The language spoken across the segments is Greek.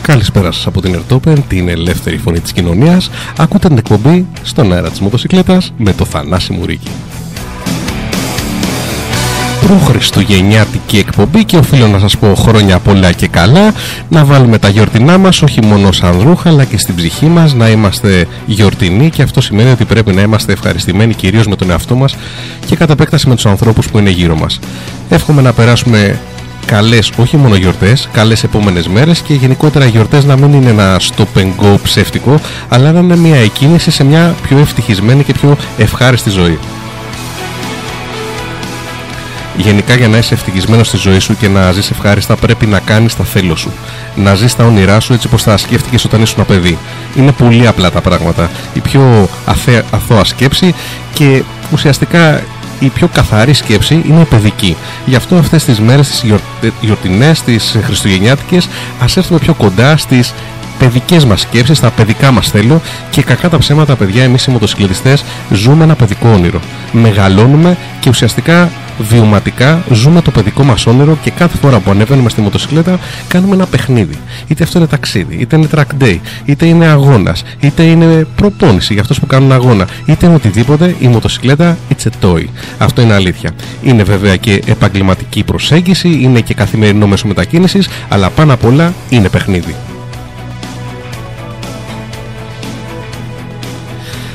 Καλησπέρα σας από την Ερτόπεν, την ελεύθερη φωνή της κοινωνίας. Ακούτε την εκπομπή στον αέρα της μοτοσυκλέτας με το Θανάση Μουρίκη. Προχριστουγεννιάτικη εκπομπή και οφείλω να σας πω χρόνια πολλά και καλά. Να βάλουμε τα γιορτινά μας όχι μόνο σαν ρούχα αλλά και στην ψυχή μας, να είμαστε γιορτινοί, και αυτό σημαίνει ότι πρέπει να είμαστε ευχαριστημένοι κυρίως με τον εαυτό μας και κατά επέκταση με τους ανθρώπους που είναι γύρω μας. Εύχομαι να περάσουμε καλές όχι μόνο γιορτές, καλές επόμενες μέρες, και γενικότερα οι γιορτές να μην είναι ένα stop and go ψεύτικο, αλλά να είναι μια εκκίνηση σε μια πιο ευτυχισμένη και πιο ευχάριστη ζωή. Γενικά, για να είσαι ευτυχισμένος στη ζωή σου και να ζεις ευχάριστα, πρέπει να κάνεις τα θέλω σου. Να ζεις τα όνειρά σου έτσι όπως τα σκέφτηκες όταν ήσουν παιδί. Είναι πολύ απλά τα πράγματα. Η πιο αθώα σκέψη και ουσιαστικά η πιο καθαρή σκέψη είναι η παιδική. Γι' αυτό αυτές τις μέρες, τις γιορτινές, τις χριστουγεννιάτικες, ας έρθουμε πιο κοντά στις παιδικές μας σκέψεις, στα παιδικά μας θέλω, και κακά τα ψέματα, παιδιά, εμείς οι μοτοσυκλετιστές ζούμε ένα παιδικό όνειρο. Μεγαλώνουμε και ουσιαστικά βιωματικά ζούμε το παιδικό μας όνειρο, και κάθε φορά που ανεβαίνουμε στη μοτοσυκλέτα κάνουμε ένα παιχνίδι. Είτε αυτό είναι ταξίδι, είτε είναι track day, είτε είναι αγώνας, είτε είναι προπόνηση για αυτούς που κάνουν αγώνα, είτε είναι οτιδήποτε, η μοτοσυκλέτα it's a toy. Αυτό είναι αλήθεια. Είναι βέβαια και επαγγελματική προσέγγιση, είναι και καθημερινό μέσο μετακίνησης, αλλά πάνω απ' όλα είναι παιχνίδι.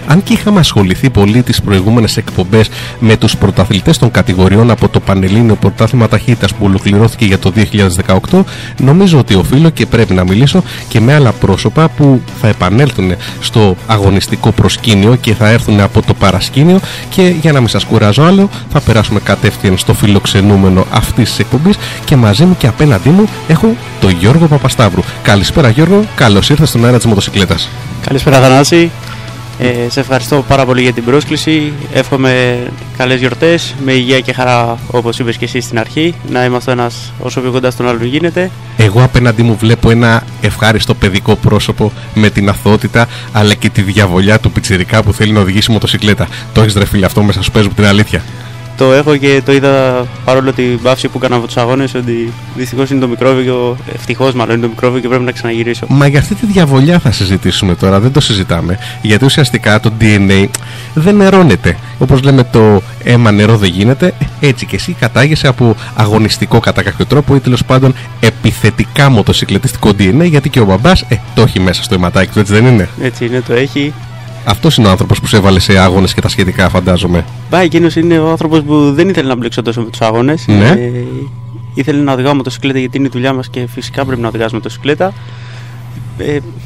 Αν και είχαμε ασχοληθεί πολύ τις προηγούμενες εκπομπές με τους πρωταθλητές των κατηγοριών από το Πανελλήνιο Πρωτάθλημα Ταχύτητας που ολοκληρώθηκε για το 2018, νομίζω ότι οφείλω και πρέπει να μιλήσω και με άλλα πρόσωπα που θα επανέλθουν στο αγωνιστικό προσκήνιο και θα έρθουν από το παρασκήνιο, και για να μην σας κουράζω άλλο θα περάσουμε κατεύθυν στο φιλοξενούμενο αυτής της εκπομπής, και μαζί μου και απέναντί μου έχω τον Γιώργο Παπασταύρου. Καλησπέρα Γιώργο, καλώς ήρθες στον αέρα της μοτοσυκλέτας. Καλησπέρα Θανάση. Σε ευχαριστώ πάρα πολύ για την πρόσκληση. Εύχομαι καλές γιορτές, με υγεία και χαρά, όπως είπες και εσύ στην αρχή. Να είμαστε ένας όσο πιο κοντά στον άλλον γίνεται. Εγώ απέναντί μου βλέπω ένα ευχάριστο παιδικό πρόσωπο με την αθωότητα αλλά και τη διαβολιά του πιτσιρικά που θέλει να οδηγήσει μοτοσυκλέτα. Το έχεις ρε φίλε αυτό μέσα σου, πες μου την αλήθεια? Το έχω και το είδα παρόλο την παύση που έκανα από τους αγώνες, ότι δυστυχώς είναι το μικρόβιο, ευτυχώς μάλλον είναι το μικρόβιο και πρέπει να ξαναγυρίσω. Μα για αυτή τη διαβολιά θα συζητήσουμε τώρα, δεν το συζητάμε. Γιατί ουσιαστικά το DNA δεν νερώνεται. Όπως λέμε, το αίμα νερό δεν γίνεται. Έτσι και εσύ κατάγεσαι από αγωνιστικό κατά κάποιο τρόπο ή τέλος πάντων επιθετικά μοτοσυκλετιστικό DNA, γιατί και ο μπαμπάς το έχει μέσα στο αιματάκι του, έτσι δεν είναι? Έτσι είναι, το έχει. Αυτός είναι ο άνθρωπος που σε έβαλε σε αγώνες και τα σχετικά, φαντάζομαι. Εκείνος είναι ο άνθρωπος που δεν ήθελε να μπλέξω τόσο με τους αγώνες. Ναι. Ήθελε να οδηγάω μοτοσυκλέτα γιατί είναι η δουλειά μας και φυσικά πρέπει να οδηγάς μοτοσυκλέτα.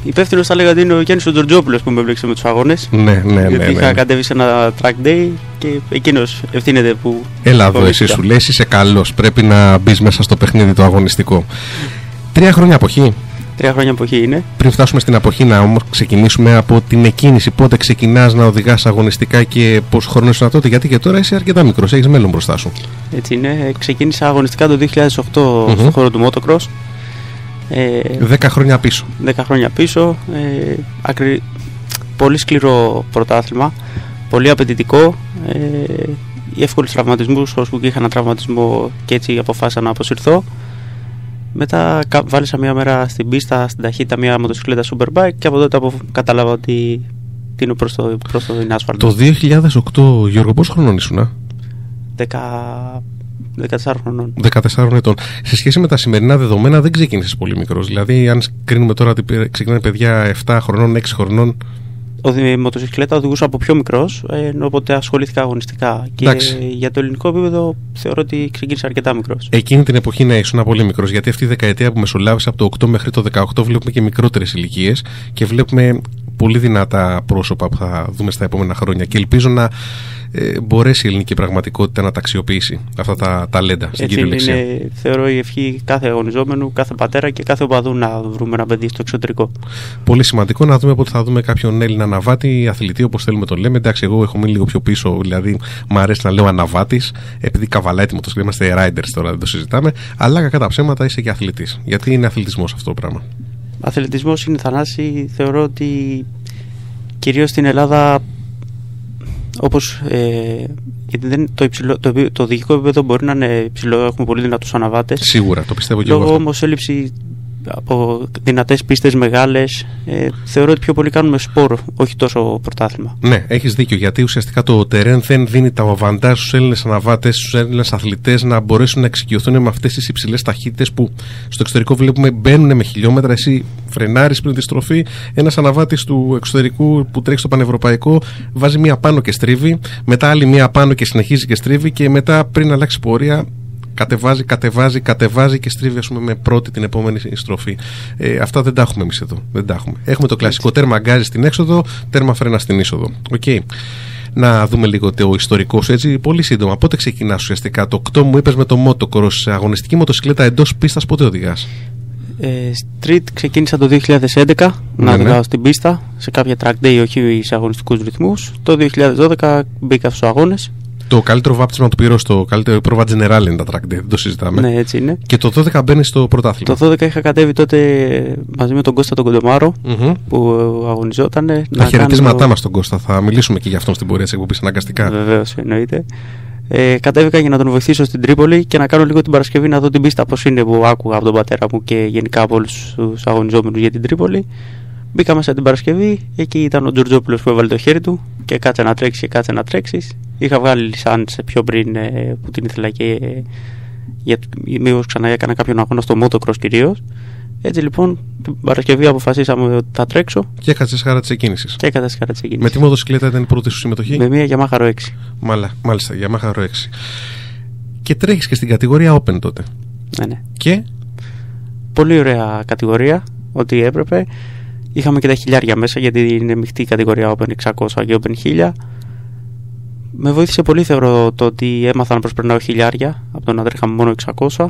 Υπεύθυνος θα λέγα ότι είναι ο Γιάννης ο Τζορτζόπουλος που με έμπλεξε με τους αγώνες. Ναι. Είχα κατέβει σε ένα track day και εκείνος ευθύνεται που. Έλα εδώ, εσύ σου λες, είσαι καλός. Πρέπει να μπεις μέσα στο παιχνίδι το αγωνιστικό. 3 χρόνια αποχή. 3 χρόνια αποχή είναι. Πριν φτάσουμε στην αποχή, να όμως ξεκινήσουμε από την εκκίνηση. Πότε ξεκινάς να οδηγάς αγωνιστικά και πόσο χρόνο ήσουν τότε? Γιατί και τώρα είσαι αρκετά μικρός, έχεις μέλλον μπροστά σου. Έτσι είναι. Ξεκίνησα αγωνιστικά το 2008 στον χώρο του motocross. 10 χρόνια πίσω. 10 χρόνια πίσω. Πολύ σκληρό πρωτάθλημα. Πολύ απαιτητικό. Εύκολους τραυματισμούς, ώσπου και είχα ένα τραυματισμό και έτσι αποφάσισα να αποσυρθώ. Μετά βάλισα μια μέρα στην πίστα, στην ταχύτητα, μια μοτοσυκλέτα Superbike, και από τότε κατάλαβα ότι τίνω προς το άσφαλτο. Το 2008, Γιώργο, πόσο χρονών ήσουνα? 14 χρονών. 14 ετών. Σε σχέση με τα σημερινά δεδομένα δεν ξεκίνησες πολύ μικρός. Δηλαδή, αν κρίνουμε τώρα ότι ξεκινάνε παιδιά 7 χρονών, 6 χρονών. Η μοτοσυκλέτα οδηγούσα από πιο μικρός, οπότε ασχολήθηκα αγωνιστικά. Και για το ελληνικό επίπεδο θεωρώ ότι ξεκίνησα αρκετά μικρός. Εκείνη την εποχή να ήσουν πολύ μικρός, γιατί αυτή η δεκαετία που μεσολάβησε από το 8 μέχρι το 18 βλέπουμε και μικρότερες ηλικίες και βλέπουμε πολύ δυνατά πρόσωπα που θα δούμε στα επόμενα χρόνια. Και ελπίζω να μπορέσει η ελληνική πραγματικότητα να τα αξιοποιήσει αυτά τα ταλέντα στην κυριολεξία. Είναι, θεωρώ, η ευχή κάθε αγωνιζόμενου, κάθε πατέρα και κάθε οπαδού να βρούμε ένα παιδί στο εξωτερικό. Πολύ σημαντικό να δούμε πότε θα δούμε κάποιον Έλληνα αναβάτη, αθλητή όπως θέλουμε το λέμε. Εντάξει, εγώ έχω μείνει λίγο πιο πίσω, δηλαδή μου αρέσει να λέω αναβάτης, επειδή καβαλάει τη μοτοσυκλέτα, είμαστε riders τώρα, δεν το συζητάμε. Αλλά κακά τα ψέματα είσαι και αθλητής. Γιατί είναι αθλητισμός αυτό το πράγμα. Αθλητισμός είναι, Θανάση, θεωρώ ότι κυρίως στην Ελλάδα, όπως γιατί το οδηγικό επίπεδο μπορεί να είναι υψηλό, έχουμε πολύ δυνατούς αναβάτες. Σίγουρα, το πιστεύω και εγώ. Λόγω όμως έλλειψη από δυνατές πίστες μεγάλες. Θεωρώ ότι πιο πολύ κάνουμε σπορ, όχι τόσο πρωτάθλημα. Ναι, έχεις δίκιο, γιατί ουσιαστικά το τερέν δεν δίνει τα αβαντάζ στους Έλληνες αναβάτες, στους Έλληνες αθλητές να μπορέσουν να εξοικειωθούν με αυτές τις υψηλές ταχύτητες που στο εξωτερικό βλέπουμε μπαίνουν με χιλιόμετρα. Εσύ φρενάρεις πριν τη στροφή, ένας αναβάτης του εξωτερικού που τρέχει στο πανευρωπαϊκό βάζει μία πάνω και στρίβει, μετά άλλη μία πάνω και συνεχίζει και στρίβει, και μετά πριν αλλάξει πορεία κατεβάζει και στρίβει, ας πούμε, με πρώτη την επόμενη στροφή. Αυτά δεν τα έχουμε εμείς εδώ. Δεν τα έχουμε. Έχουμε το κλασικό τέρμα γκάζι στην έξοδο, τέρμα φρένα στην είσοδο. Okay. Να δούμε λίγο το ιστορικό σου, έτσι, πολύ σύντομα. Πότε ξεκινάς ουσιαστικά? Το 8 μου είπες με το motocross. Αγωνιστική μοτοσυκλέτα εντός πίστας πότε οδηγάς? Street ξεκίνησα το 2011 να οδηγάω στην πίστα, σε κάποια track day, όχι σε αγωνιστικούς ρυθμούς. Το 2012 μπήκα στους αγώνες. Το καλύτερο βάπτισμα του πήρω στο καλύτερο πρόβα General είναι τα track day, δεν το συζητάμε. Ναι, έτσι είναι. Και το 12 μπαίνει στο πρωτάθλημα. Το 12 είχα κατέβει τότε μαζί με τον Κώστα τον Κοντομάρο που αγωνιζόταν. Τα χαιρετίσματά μας στον Κώστα, θα μιλήσουμε και για αυτόν στην πορεία της εκπομπής αναγκαστικά. Βεβαίως, εννοείται. Κατέβηκα για να τον βοηθήσω στην Τρίπολη και να κάνω λίγο την Παρασκευή να δω την πίστα πώς είναι, που άκουγα από τον πατέρα μου και γενικά από όλους τους αγωνιζόμενους για την Τρίπολη. Μπήκα μέσα την Παρασκευή, εκεί ήταν ο Τζορτζόπουλος που έβαλε το χέρι του και κάτσε να τρέξει και κάτσε να τρέξει. Είχα βγάλει λισάνς πιο πριν που την ήθελα και μήπως ξανά έκανα κάποιον αγώνα στο motocross κυρίως. Έτσι λοιπόν την Παρασκευή αποφασίσαμε ότι θα τρέξω. Και έκατσε χαρά της εκκίνησης. Με τι μοτοσυκλέτα ήταν η πρώτη σου συμμετοχή? Με μια Yamaha RO6. Μάλιστα, Yamaha RO6. Και τρέχεις και στην κατηγορία Open τότε. Ναι. Και πολύ ωραία κατηγορία, ό,τι έπρεπε. Είχαμε και τα χιλιάρια μέσα, γιατί είναι μειχτή η κατηγορία Open 600 και Open 1000. Με βοήθησε πολύ, θεωρώ, το ότι έμαθα να προσπερνάω χιλιάρια από το να τρέχαμε μόνο 600.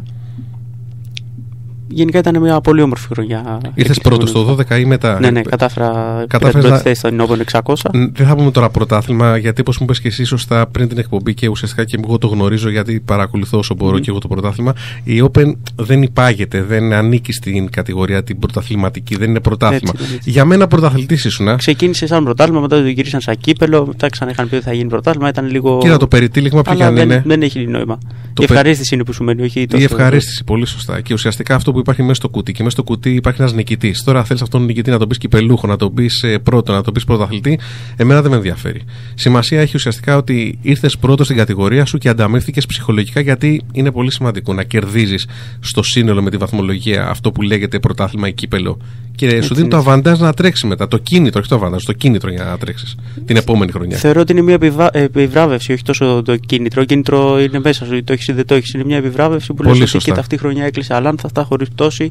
Γενικά ήταν μια πολύ όμορφη χρονιά. Ήρθες πρώτος στο 12 ή μετά? Ναι, κατάφερα την πρώτη θέση στον Open 600. Δεν θα πούμε τώρα πρωτάθλημα, γιατί όπως μου είπες και εσύ σωστά πριν την εκπομπή, και ουσιαστικά και εγώ το γνωρίζω γιατί παρακολουθώ όσο μπορώ και εγώ το πρωτάθλημα, η Open δεν υπάγεται, δεν ανήκει στην κατηγορία την πρωταθληματική, δεν είναι πρωτάθλημα. Έτσι. Για μένα πρωταθλητής ήσουν. Ξεκίνησε σαν πρωτάθλημα, μετά το γυρίσαν σαν κύπελο, μετά ξανά είχαν πει ότι θα γίνει πρωτάθλημα, ήταν λίγο. Κοίτα, το περιτύλιγμα ποιο είναι. Δεν έχει νόημα. Η ευχαρίστηση είναι που σου μένει, όχι η ευχαρίστηση, πολύ σωστά. Και ουσιαστικά αυτό που υπάρχει μέσα στο κουτί. Και μέσα στο κουτί υπάρχει ένας νικητής. Τώρα θέλεις αυτόν τον νικητή να τον πεις κυπελούχο, να τον πεις πρώτο, να τον πεις πρωταθλητή. Εμένα δεν με ενδιαφέρει. Σημασία έχει ουσιαστικά ότι ήρθες πρώτο στην κατηγορία σου και ανταμείφθηκες ψυχολογικά, γιατί είναι πολύ σημαντικό να κερδίζεις στο σύνολο με τη βαθμολογία αυτό που λέγεται πρωτάθλημα ή κύπελο. Και σου δίνει το αβαντάζ να τρέξει μετά. Το κίνητρο, όχι το αβαντάζ, το κίνητρο για να τρέξεις την επόμενη χρονιά. Θεωρώ ότι είναι μια επιβράβευση, όχι τόσο το κίνητρο. Το κίνητρο είναι μέσα σου, το έχεις ή δεν το έχεις. Είναι μια επιβράβευση που λες ότι και αυτή η χρονιά έκλεισε αλάνθαστα, χωρίς πτώση,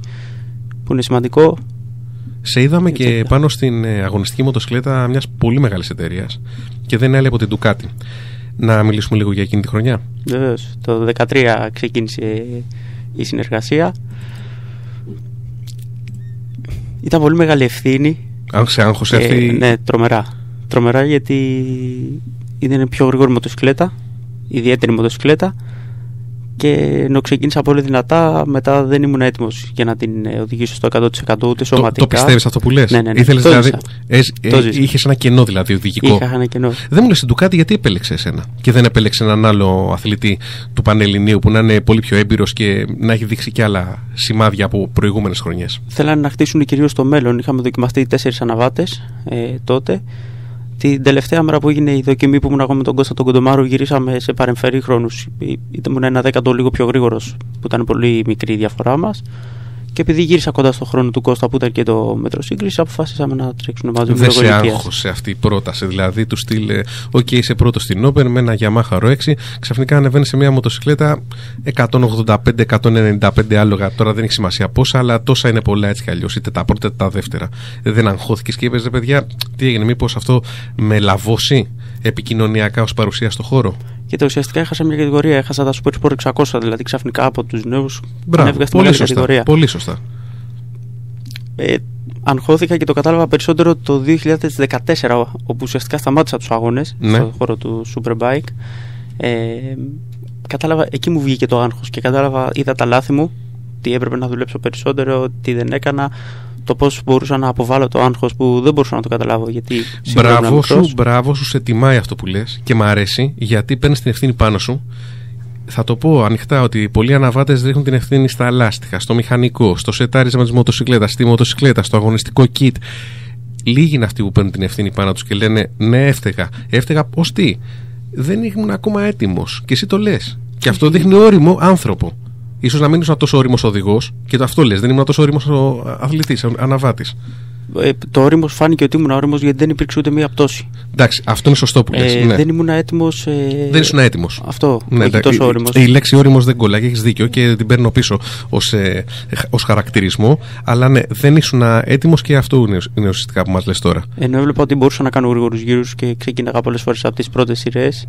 που είναι σημαντικό. Σε είδαμε και πάνω στην αγωνιστική μοτοσυκλέτα μιας πολύ μεγάλης εταιρείας και δεν είναι άλλη από την Ducati. Να μιλήσουμε λίγο για εκείνη τη χρονιά. Βεβαίως. Το 2013 ξεκίνησε η συνεργασία. Ήταν πολύ μεγάλη ευθύνη. Σε άγχος έρθει? Ναι, τρομερά, γιατί ήταν πιο γρήγορη μοτοσυκλέτα, ιδιαίτερη μοτοσυκλέτα, και ενώ ξεκίνησα πολύ δυνατά, μετά δεν ήμουν έτοιμος για να την οδηγήσω στο 100% ούτε σωματικά. Το πιστεύεις αυτό που λες? Ναι. Ήθελες δηλαδή, είχες ένα κενό δηλαδή οδηγικό? Είχα ένα κενό. Δεν μου λες την Ducati γιατί επέλεξε εσένα και δεν επέλεξε έναν άλλο αθλητή του Πανελληνίου που να είναι πολύ πιο έμπειρος και να έχει δείξει και άλλα σημάδια από προηγούμενες χρονιές? Θέλανε να χτίσουν κυρίως το μέλλον. Είχαμε δοκιμαστεί 4 αναβάτες τότε. Την τελευταία μέρα που έγινε η δοκιμή που ήμουν εγώ με τον Κώστα τον Κοντομάρο, γυρίσαμε σε παρεμφερή χρόνους. Ήμουν ένα δέκατο λίγο πιο γρήγορος, που ήταν πολύ μικρή η διαφορά μας. Και επειδή γύρισα κοντά στο χρόνο του Κώστα που ήταν και το μέτρο σύγκριση, αποφάσισαμε να τρέξουμε μαζί με τον Κώστα. Δεν σε άγχωσε αυτή η πρόταση, δηλαδή του στυλ, OK, είσαι πρώτο στην Open με ένα Yamaha RO6, ξαφνικά ανεβαίνει σε μια μοτοσυκλέτα 185-195 άλογα. Τώρα δεν έχει σημασία πόσα, αλλά τόσα είναι πολλά έτσι κι αλλιώς, είτε τα πρώτα είτε τα δεύτερα. Δεν αγχώθηκες και είπες, παιδιά, τι έγινε, μήπως αυτό με λαβώσει επικοινωνιακά ως παρουσία στο χώρο? Και ουσιαστικά έχασα μια κατηγορία, έχασα τα Super Sport 600, δηλαδή ξαφνικά από τους νέους ανέβηκα στην μεγάλη κατηγορία. Πολύ σωστά. Αγχώθηκα και το κατάλαβα περισσότερο το 2014, όπου ουσιαστικά σταμάτησα τους αγώνες στον χώρο του Superbike. Κατάλαβα, εκεί μου βγήκε το άγχος και κατάλαβα, είδα τα λάθη μου, τι έπρεπε να δουλέψω περισσότερο, τι δεν έκανα, το πώς μπορούσα να αποβάλω το άγχος που δεν μπορούσα να το καταλάβω. Γιατί μπράβο σου, σε τιμάει αυτό που λες και μ' αρέσει, γιατί παίρνεις την ευθύνη πάνω σου. θα το πω ανοιχτά ότι πολλοί αναβάτες ρίχνουν την ευθύνη στα λάστιχα, στο μηχανικό, στο σετάρισμα της μοτοσυκλέτας, στη μοτοσυκλέτα, στο αγωνιστικό kit. Λίγοι είναι αυτοί που παίρνουν την ευθύνη πάνω τους και λένε ναι, έφταιγα. Έφταιγα ως τι? Δεν ήμουν ακόμα έτοιμος. Και εσύ το λες. Και αυτό δείχνει όριμο άνθρωπο. Ίσως να μην ήσουν τόσο όριμος οδηγός, και το αυτό λες. Δεν ήμουν τόσο όριμος αθλητής, αναβάτης. Το όριμος φάνηκε ότι ήμουν όριμος γιατί δεν υπήρξε ούτε μία πτώση. Εντάξει, αυτό είναι σωστό που λες. Ναι. Δεν ήμουν έτοιμος. Δεν ήσουν έτοιμος. Αυτό. Ναι, όχι τόσο όριμος. Η λέξη όριμος δεν κολλάει, έχεις δίκιο και την παίρνω πίσω ως χαρακτηρισμό. Αλλά ναι, δεν ήσουν έτοιμος και αυτό είναι ουσιαστικά που μας λες τώρα. Ενώ έβλεπα ότι μπορούσα να κάνω γρήγορους γύρους και ξεκίναγα πολλές φορές από τις πρώτες σειρές.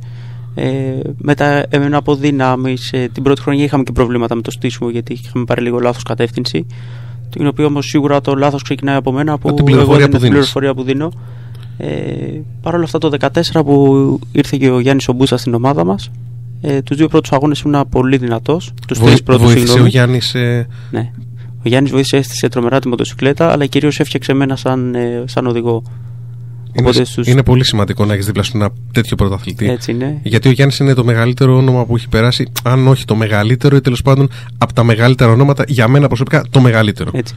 Μετά έμενα από δυνάμεις. Την πρώτη χρονιά είχαμε και προβλήματα με το στήσιμο γιατί είχαμε πάρει λίγο λάθος κατεύθυνση. Την οποία όμως σίγουρα το λάθος ξεκινάει από μένα, που την πληροφορία που δίνω. Παρ' όλα αυτά το 2014 που ήρθε και ο Γιάννης ο Μπούστας στην ομάδα μας, τους δύο πρώτους αγώνες ήμουν πολύ δυνατός. Τους τρεις πρώτους, βοήθησε ο Γιάννης. Ναι. Ο Γιάννης βοήθησε, έστησε τρομερά τη μοτοσυκλέτα, αλλά κυρίως έφτιαξε εμένα σαν οδηγό. Είναι πολύ σημαντικό να έχεις δίπλα σου ένα τέτοιο πρωταθλητή. Έτσι είναι. Γιατί ο Γιάννης είναι το μεγαλύτερο όνομα που έχει περάσει, αν όχι το μεγαλύτερο, ή τέλος πάντων από τα μεγαλύτερα ονόματα, για μένα προσωπικά το μεγαλύτερο. Έτσι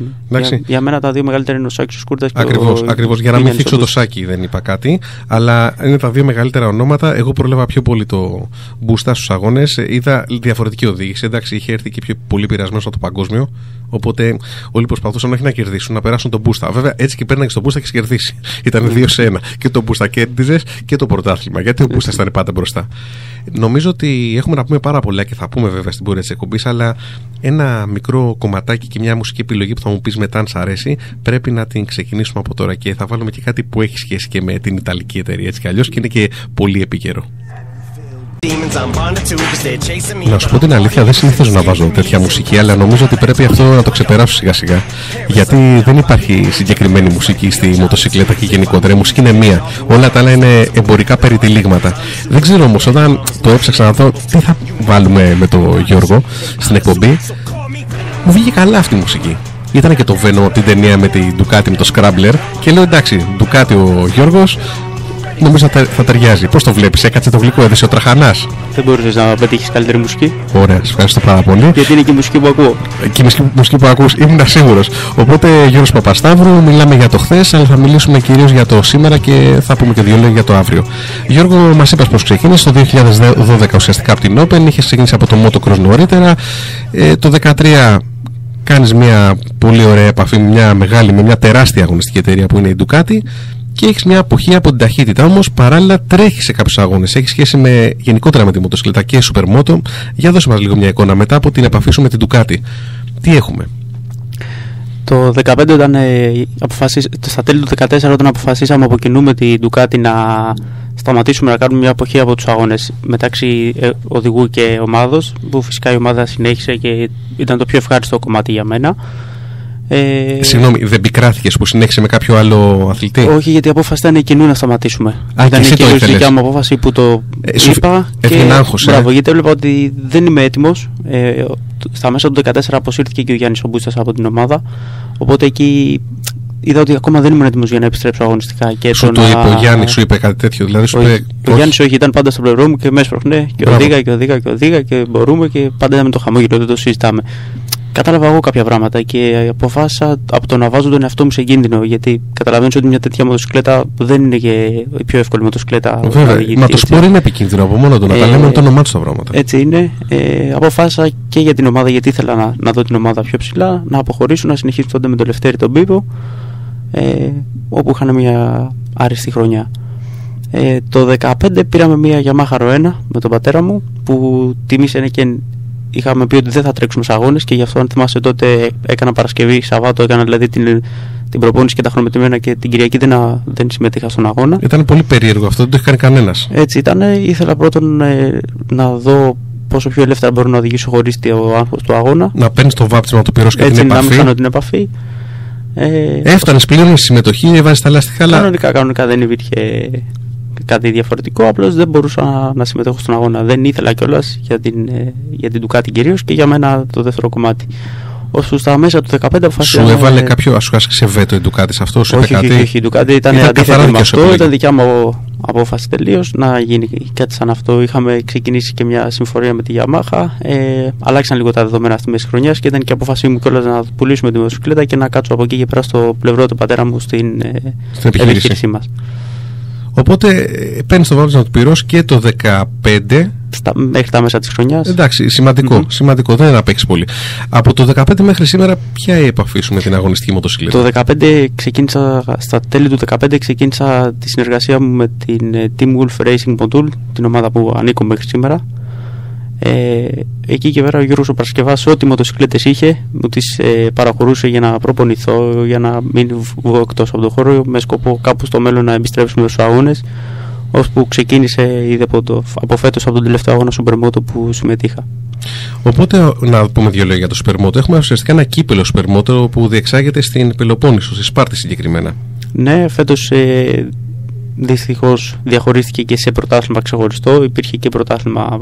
είναι. Για μένα τα δύο μεγαλύτερα είναι ο Σάκης ο Σκούρτας και Ακριβώς. Για να μην θίξω το Σάκη δεν είπα κάτι, αλλά είναι τα δύο μεγαλύτερα ονόματα. Εγώ πρόλαβα πιο πολύ το Μπούστα στους αγώνες. Είδα διαφορετική οδήγηση. Εντάξει, είχε έρθει και πιο πολύ πειρασμένος από το παγκόσμιο. Οπότε όλοι προσπαθούσαν όχι να κερδίσουν, να περάσουν τον Μπούστα. Βέβαια, έτσι και παίρναγε τον Μπούστα και έχει κερδίσει. Ήταν 2-1. Και τον Μπούστα κέρδιζε και το πρωτάθλημα. Γιατί ο Μπούστα ήταν πάντα μπροστά. Νομίζω ότι έχουμε να πούμε πάρα πολλά και θα πούμε βέβαια στην πορεία της εκπομπής. Αλλά ένα μικρό κομματάκι και μια μουσική επιλογή που θα μου πεις μετά, αν σ' αρέσει, πρέπει να την ξεκινήσουμε από τώρα. Και θα βάλουμε και κάτι που έχει σχέση και με την Ιταλική εταιρεία, έτσι κι αλλιώς, και είναι και πολύ επίκαιρο. Να σου πω την αλήθεια, δεν συνηθίζω να βάζω τέτοια μουσική, αλλά νομίζω ότι πρέπει αυτό να το ξεπεράσω σιγά σιγά. Γιατί δεν υπάρχει συγκεκριμένη μουσική στη μοτοσυκλέτα και γενικότερα. Η μουσική είναι μία. Όλα τα άλλα είναι εμπορικά περιτυλίγματα. Δεν ξέρω όμως, όταν το έψαξα να δω τι θα βάλουμε με τον Γιώργο στην εκπομπή, μου βγήκε καλά αυτή η μουσική. Ήταν και το Venom από την ταινία με την Ducati, με το Scrambler, και λέω εντάξει, Ducati ο Γιώργος. Νομίζω θα ταιριάζει. Πώς το βλέπεις, έκατσε το γλυκό, έδεσε ο τραχανάς. Δεν μπορούσες να πετύχεις καλύτερη μουσική. Ωραία, σας ευχαριστώ πάρα πολύ. Γιατί είναι και η μουσική που ακούω. Και η μουσική που ακούς, ήμουν σίγουρος. Οπότε, Γιώργος Παπασταύρου, μιλάμε για το χθες, αλλά θα μιλήσουμε κυρίως για το σήμερα και θα πούμε και δύο λόγια για το αύριο. Γιώργο, μας είπες πως ξεκίνησε το 2012 ουσιαστικά από την Open, είχες ξεκινήσει από το Motocross νωρίτερα. Το 2013 κάνεις μια πολύ ωραία επαφή με μια τεράστια αγωνιστική εταιρεία που είναι η Ducati. Και έχεις μια αποχή από την ταχύτητα, όμως παράλληλα τρέχεις σε κάποιους αγώνες. Έχεις σχέση γενικότερα με τη μοτοσυκλέτα και Supermoto. Για δώσε μας λίγο μια εικόνα μετά από την επαφή σου με την Ducati. Τι έχουμε? Το 2015 όταν στα τέλη του 2014, όταν αποφασίσαμε από κοινού με την Ducati να σταματήσουμε να κάνουμε μια αποχή από τους αγώνες μεταξύ οδηγού και ομάδος, που φυσικά η ομάδα συνέχισε και ήταν το πιο ευχάριστο κομμάτι για μένα. Συγγνώμη, δεν πικράθηκες που συνέχισε με κάποιο άλλο αθλητή? Όχι, γιατί η απόφαση ήταν κοινού να σταματήσουμε. Ήταν κυρίως δικιά μου απόφαση που το είπα. Έφυγε άγχος. Μπράβο, γιατί έβλεπα ότι δεν είμαι έτοιμος. Στα μέσα του 2014 αποσύρθηκε και ο Γιάννης ο Μπούστας από την ομάδα. Οπότε εκεί είδα ότι ακόμα δεν ήμουν έτοιμος για να επιστρέψω αγωνιστικά. Και σου το είπε ο Γιάννης, σου είπε κάτι τέτοιο? Δηλαδή σου είπε, ο Γιάννης όχι, ήταν πάντα στο πλευρό μου και με έσπροχνε και οδήγα και μπορούμε, και πάντα ήταν με το χαμόγελο, δεν το συζητάμε. Κατάλαβα εγώ κάποια πράγματα και αποφάσισα από το να βάζω τον εαυτό μου σε κίνδυνο, γιατί καταλαβαίνεις ότι μια τέτοια μοτοσυκλέτα δεν είναι και η πιο εύκολη μοτοσυκλέτα. Βέβαια, μα το σπορ είναι επικίνδυνο από μόνο του, να τα λέμε με το όνομά του τα πράγματα. Έτσι είναι. Αποφάσισα και για την ομάδα, γιατί ήθελα να δω την ομάδα πιο ψηλά, να αποχωρήσω, να συνεχίσω τότε με τον Λευτέρη τον Πίπο, όπου είχαν μια άριστη χρονιά. Το 2015 πήραμε μια Yamaha Roena με τον πατέρα μου, που τιμήσανε και είχαμε πει ότι δεν θα τρέξουμε σε αγώνες, και γι' αυτό, αν θυμάσαι, τότε έκανα Παρασκευή, Σαββάτο, έκανα δηλαδή την προπόνηση και τα χρονομετρημένα, και την Κυριακή δεν συμμετείχα στον αγώνα. Ήταν πολύ περίεργο αυτό, δεν το έχει κάνει κανένας. Έτσι ήταν. Ήθελα πρώτον να δω πόσο πιο ελεύθερα μπορώ να οδηγήσω χωρίς το άγχος του αγώνα. Να παίρνεις το βάπτισμα του πυρός και την επαφή. Να μην χάνω την επαφή. Έφτανες πλέον στη συμμετοχή, έβαζες τα λάστιχα. Κανονικά δεν υπήρχε κάτι διαφορετικό, απλώς δεν μπορούσα να συμμετέχω στον αγώνα. Δεν ήθελα κιόλας για την Ducati κυρίως, και για μένα το δεύτερο κομμάτι. Όσο στα μέσα του 2015 αποφάσισα. Σου έβαλε κάποιο, σου άσκησε βέτο η Ducati σε αυτό, σου είπε κάτι? Όχι, η Ducati ήταν αντίθετη με αυτό. Ήταν δικιά μου απόφαση τελείως να γίνει κάτι σαν αυτό. Είχαμε ξεκινήσει και μια συμφωνία με τη Yamaha, αλλάξαν λίγο τα δεδομένα αυτή τη μέση χρονιάς και ήταν και απόφασή μου κιόλας να πουλήσουμε τη μοτοσυκλέτα και να κάτσω από εκεί και πέρα στο πλευρό του πατέρα μου στην επιχείρησή μας. Οπότε παίρνεις το βάρος να του πληρώσεις και το 15 μέχρι τα μέσα της χρονιάς. Εντάξει, σημαντικό, δεν είναι να παίξει πολύ. Από το 15 μέχρι σήμερα, ποια είναι η επαφή σου με την αγωνιστική μοτοσυκλέτα? Το 15 ξεκίνησα, στα τέλη του 15 ξεκίνησα τη συνεργασία μου με την Team Wolf Racing Motul, την ομάδα που ανήκω μέχρι σήμερα. Εκεί και πέρα ο Γιώργος ο Παρασκευάς, ό,τι μοτοσυκλέτες είχε, μου τις παραχωρούσε για να προπονηθώ, για να μην βγω εκτός από το χώρο, με σκοπό κάπου στο μέλλον να επιστρέψουμε στους αγώνες. Ώσπου ξεκίνησε ήδη από φέτος, από τον τελευταίο αγώνα Supermoto που συμμετείχα. Οπότε, να πούμε δύο λόγια για το Supermoto. Έχουμε ουσιαστικά ένα κύπελο Supermoto που διεξάγεται στην Πελοπόννησο, στη Σπάρτη συγκεκριμένα. Ναι, φέτος δυστυχώς διαχωρίστηκε και σε πρωτάθλημα ξεχωριστό. Υπήρχε και πρωτάθλημα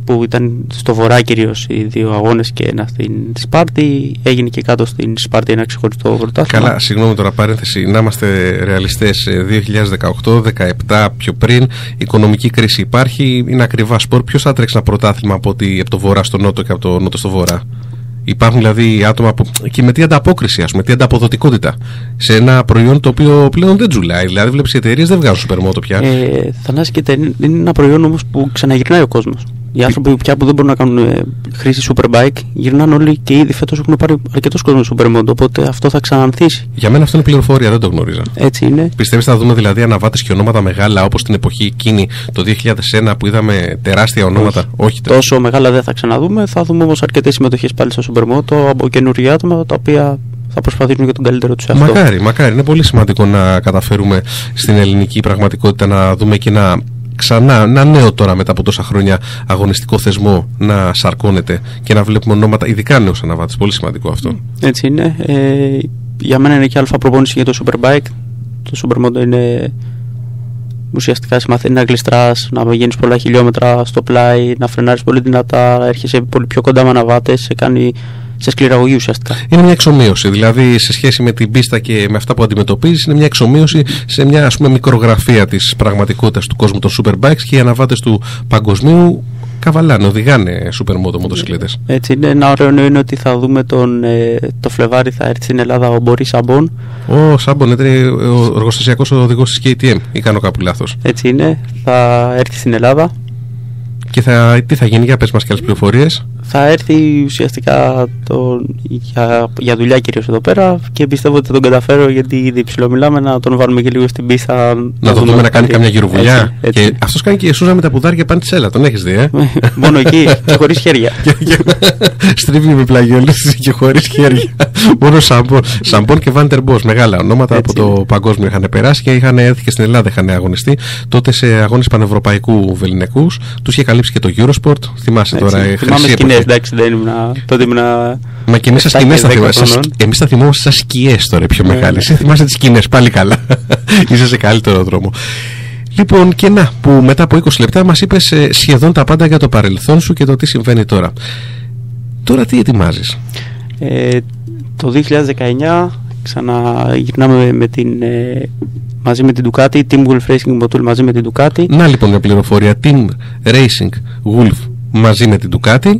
που ήταν στο βορρά κυρίως οι δύο αγώνες και ένα στην Σπάρτη. Έγινε και κάτω στην Σπάρτη ένα ξεχωριστό πρωτάθλημα. Καλά, συγγνώμη τώρα, παρένθεση, να είμαστε ρεαλιστές. 2018-17 πιο πριν, οικονομική κρίση υπάρχει, είναι ακριβά σπορ. Ποιος θα τρέξει ένα πρωτάθλημα από το βορρά στο νότο και από το νότο στο βορρά? Υπάρχουν δηλαδή άτομα που. Και με τι ανταπόκριση, ας πούμε, τι ανταποδοτικότητα σε ένα προϊόν το οποίο πλέον δεν τζουλάει. Δηλαδή, βλέπεις οι εταιρείες δεν βγάζουν Supermoto πια. Θανάση, και είναι ένα προϊόν όμως που ξαναγυρνάει ο κόσμος. Οι άνθρωποι πια που δεν μπορούν να κάνουν χρήση Superbike γυρνάνε όλοι και ήδη φέτος έχουν πάρει αρκετός κόσμος Supermoto. Οπότε αυτό θα ξανανθίσει. Για μένα αυτό είναι πληροφορία, δεν το γνωρίζα. Έτσι είναι. Πιστεύεις θα δούμε δηλαδή αναβάτες και ονόματα μεγάλα όπως την εποχή εκείνη το 2001 που είδαμε τεράστια ονόματα? Όχι τόσο μεγάλα δεν θα ξαναδούμε. Θα δούμε όμως αρκετές συμμετοχές πάλι στο Supermoto από καινούργια άτομα τα οποία θα προσπαθήσουν για τον καλύτερο τους εαυτό. Μακάρι. Είναι πολύ σημαντικό να καταφέρουμε στην ελληνική πραγματικότητα να δούμε και ένα νέο τώρα μετά από τόσα χρόνια αγωνιστικό θεσμό να σαρκώνεται και να βλέπουμε ονόματα, ειδικά νέους αναβάτες. Πολύ σημαντικό αυτό. Έτσι είναι. Για μένα είναι και αλφα προπόνηση για το Superbike. Το Supermoto είναι ουσιαστικά συμμαθαίνει να γλιστράς, να βγαίνεις πολλά χιλιόμετρα στο πλάι, να φρενάρεις πολύ δυνατά, έρχεσαι πολύ πιο κοντά με αναβάτες, σε σκληραγωγή ουσιαστικά. Είναι μια εξομοίωση, δηλαδή σε σχέση με την πίστα και με αυτά που αντιμετωπίζεις, είναι μια εξομοίωση σε μια ας πούμε μικρογραφία της πραγματικότητας του κόσμου των Superbikes και οι αναβάτες του παγκοσμίου καβαλάνε, οδηγάνε Supermoto μοτοσυκλέτες. Έτσι είναι. Ένα ωραίο νέο είναι ότι θα δούμε το Φλεβάρι θα έρθει στην Ελλάδα ο Μπορίς Σαμπόν. Ο Σαμπόν είναι ο εργοστασιακός οδηγός της KTM ή κάνω κάπου λάθος? Έτσι είναι. Θα έρθει στην Ελλάδα. Και τι θα γίνει, για πες μας και άλλες πληροφορίες. Θα έρθει ουσιαστικά για δουλειά κυρίως εδώ πέρα και πιστεύω ότι θα τον καταφέρω, γιατί ήδη ψιλομιλάμε, να τον βάλουμε και λίγο στην πίστα. Να τον δούμε να κάνει καμιά γυροβουλιά. Και αυτός κάνει και σούζα με τα πουδάρια πάνω της Έλα. Τον έχεις δει, Μόνο εκεί και χωρίς χέρια. Στρίβει με πλαγιόλες και χωρίς χέρια. Μόνο Σαμπόν και Βάντερ Μπος, μεγάλα ονόματα από το παγκόσμιο είχαν περάσει και είχαν έρθει και στην Ελλάδα, είχαν αγωνιστεί τότε σε αγώνες πανευρωπαϊκού βεληνικούς. Τους είχε καλύψει και το Eurosport. Θυμάσαι τώρα. Θυμάμαι σκηνές, εντάξει, δεν ήμουν. Τότε ήμουν. Μα και εμείς σκηνές θα θυμόμαστε. Εμείς θα θυμόμαστε σαν σκιές τώρα πιο μεγάλες. Εσύ θυμάσαι τις σκηνές, πάλι καλά. Είσαι σε καλύτερο δρόμο. Λοιπόν, και να, που μετά από 20 λεπτά μας είπες σχεδόν τα πάντα για το παρελθόν σου και το τι συμβαίνει τώρα. Τώρα τι ετοιμάζεις? Το 2019 ξαναγυρνάμε μαζί με την Ducati, Team Wolf Racing Motul μαζί με την Ducati. Να λοιπόν μια πληροφορία, Team Racing Wolf μαζί με την Ducati.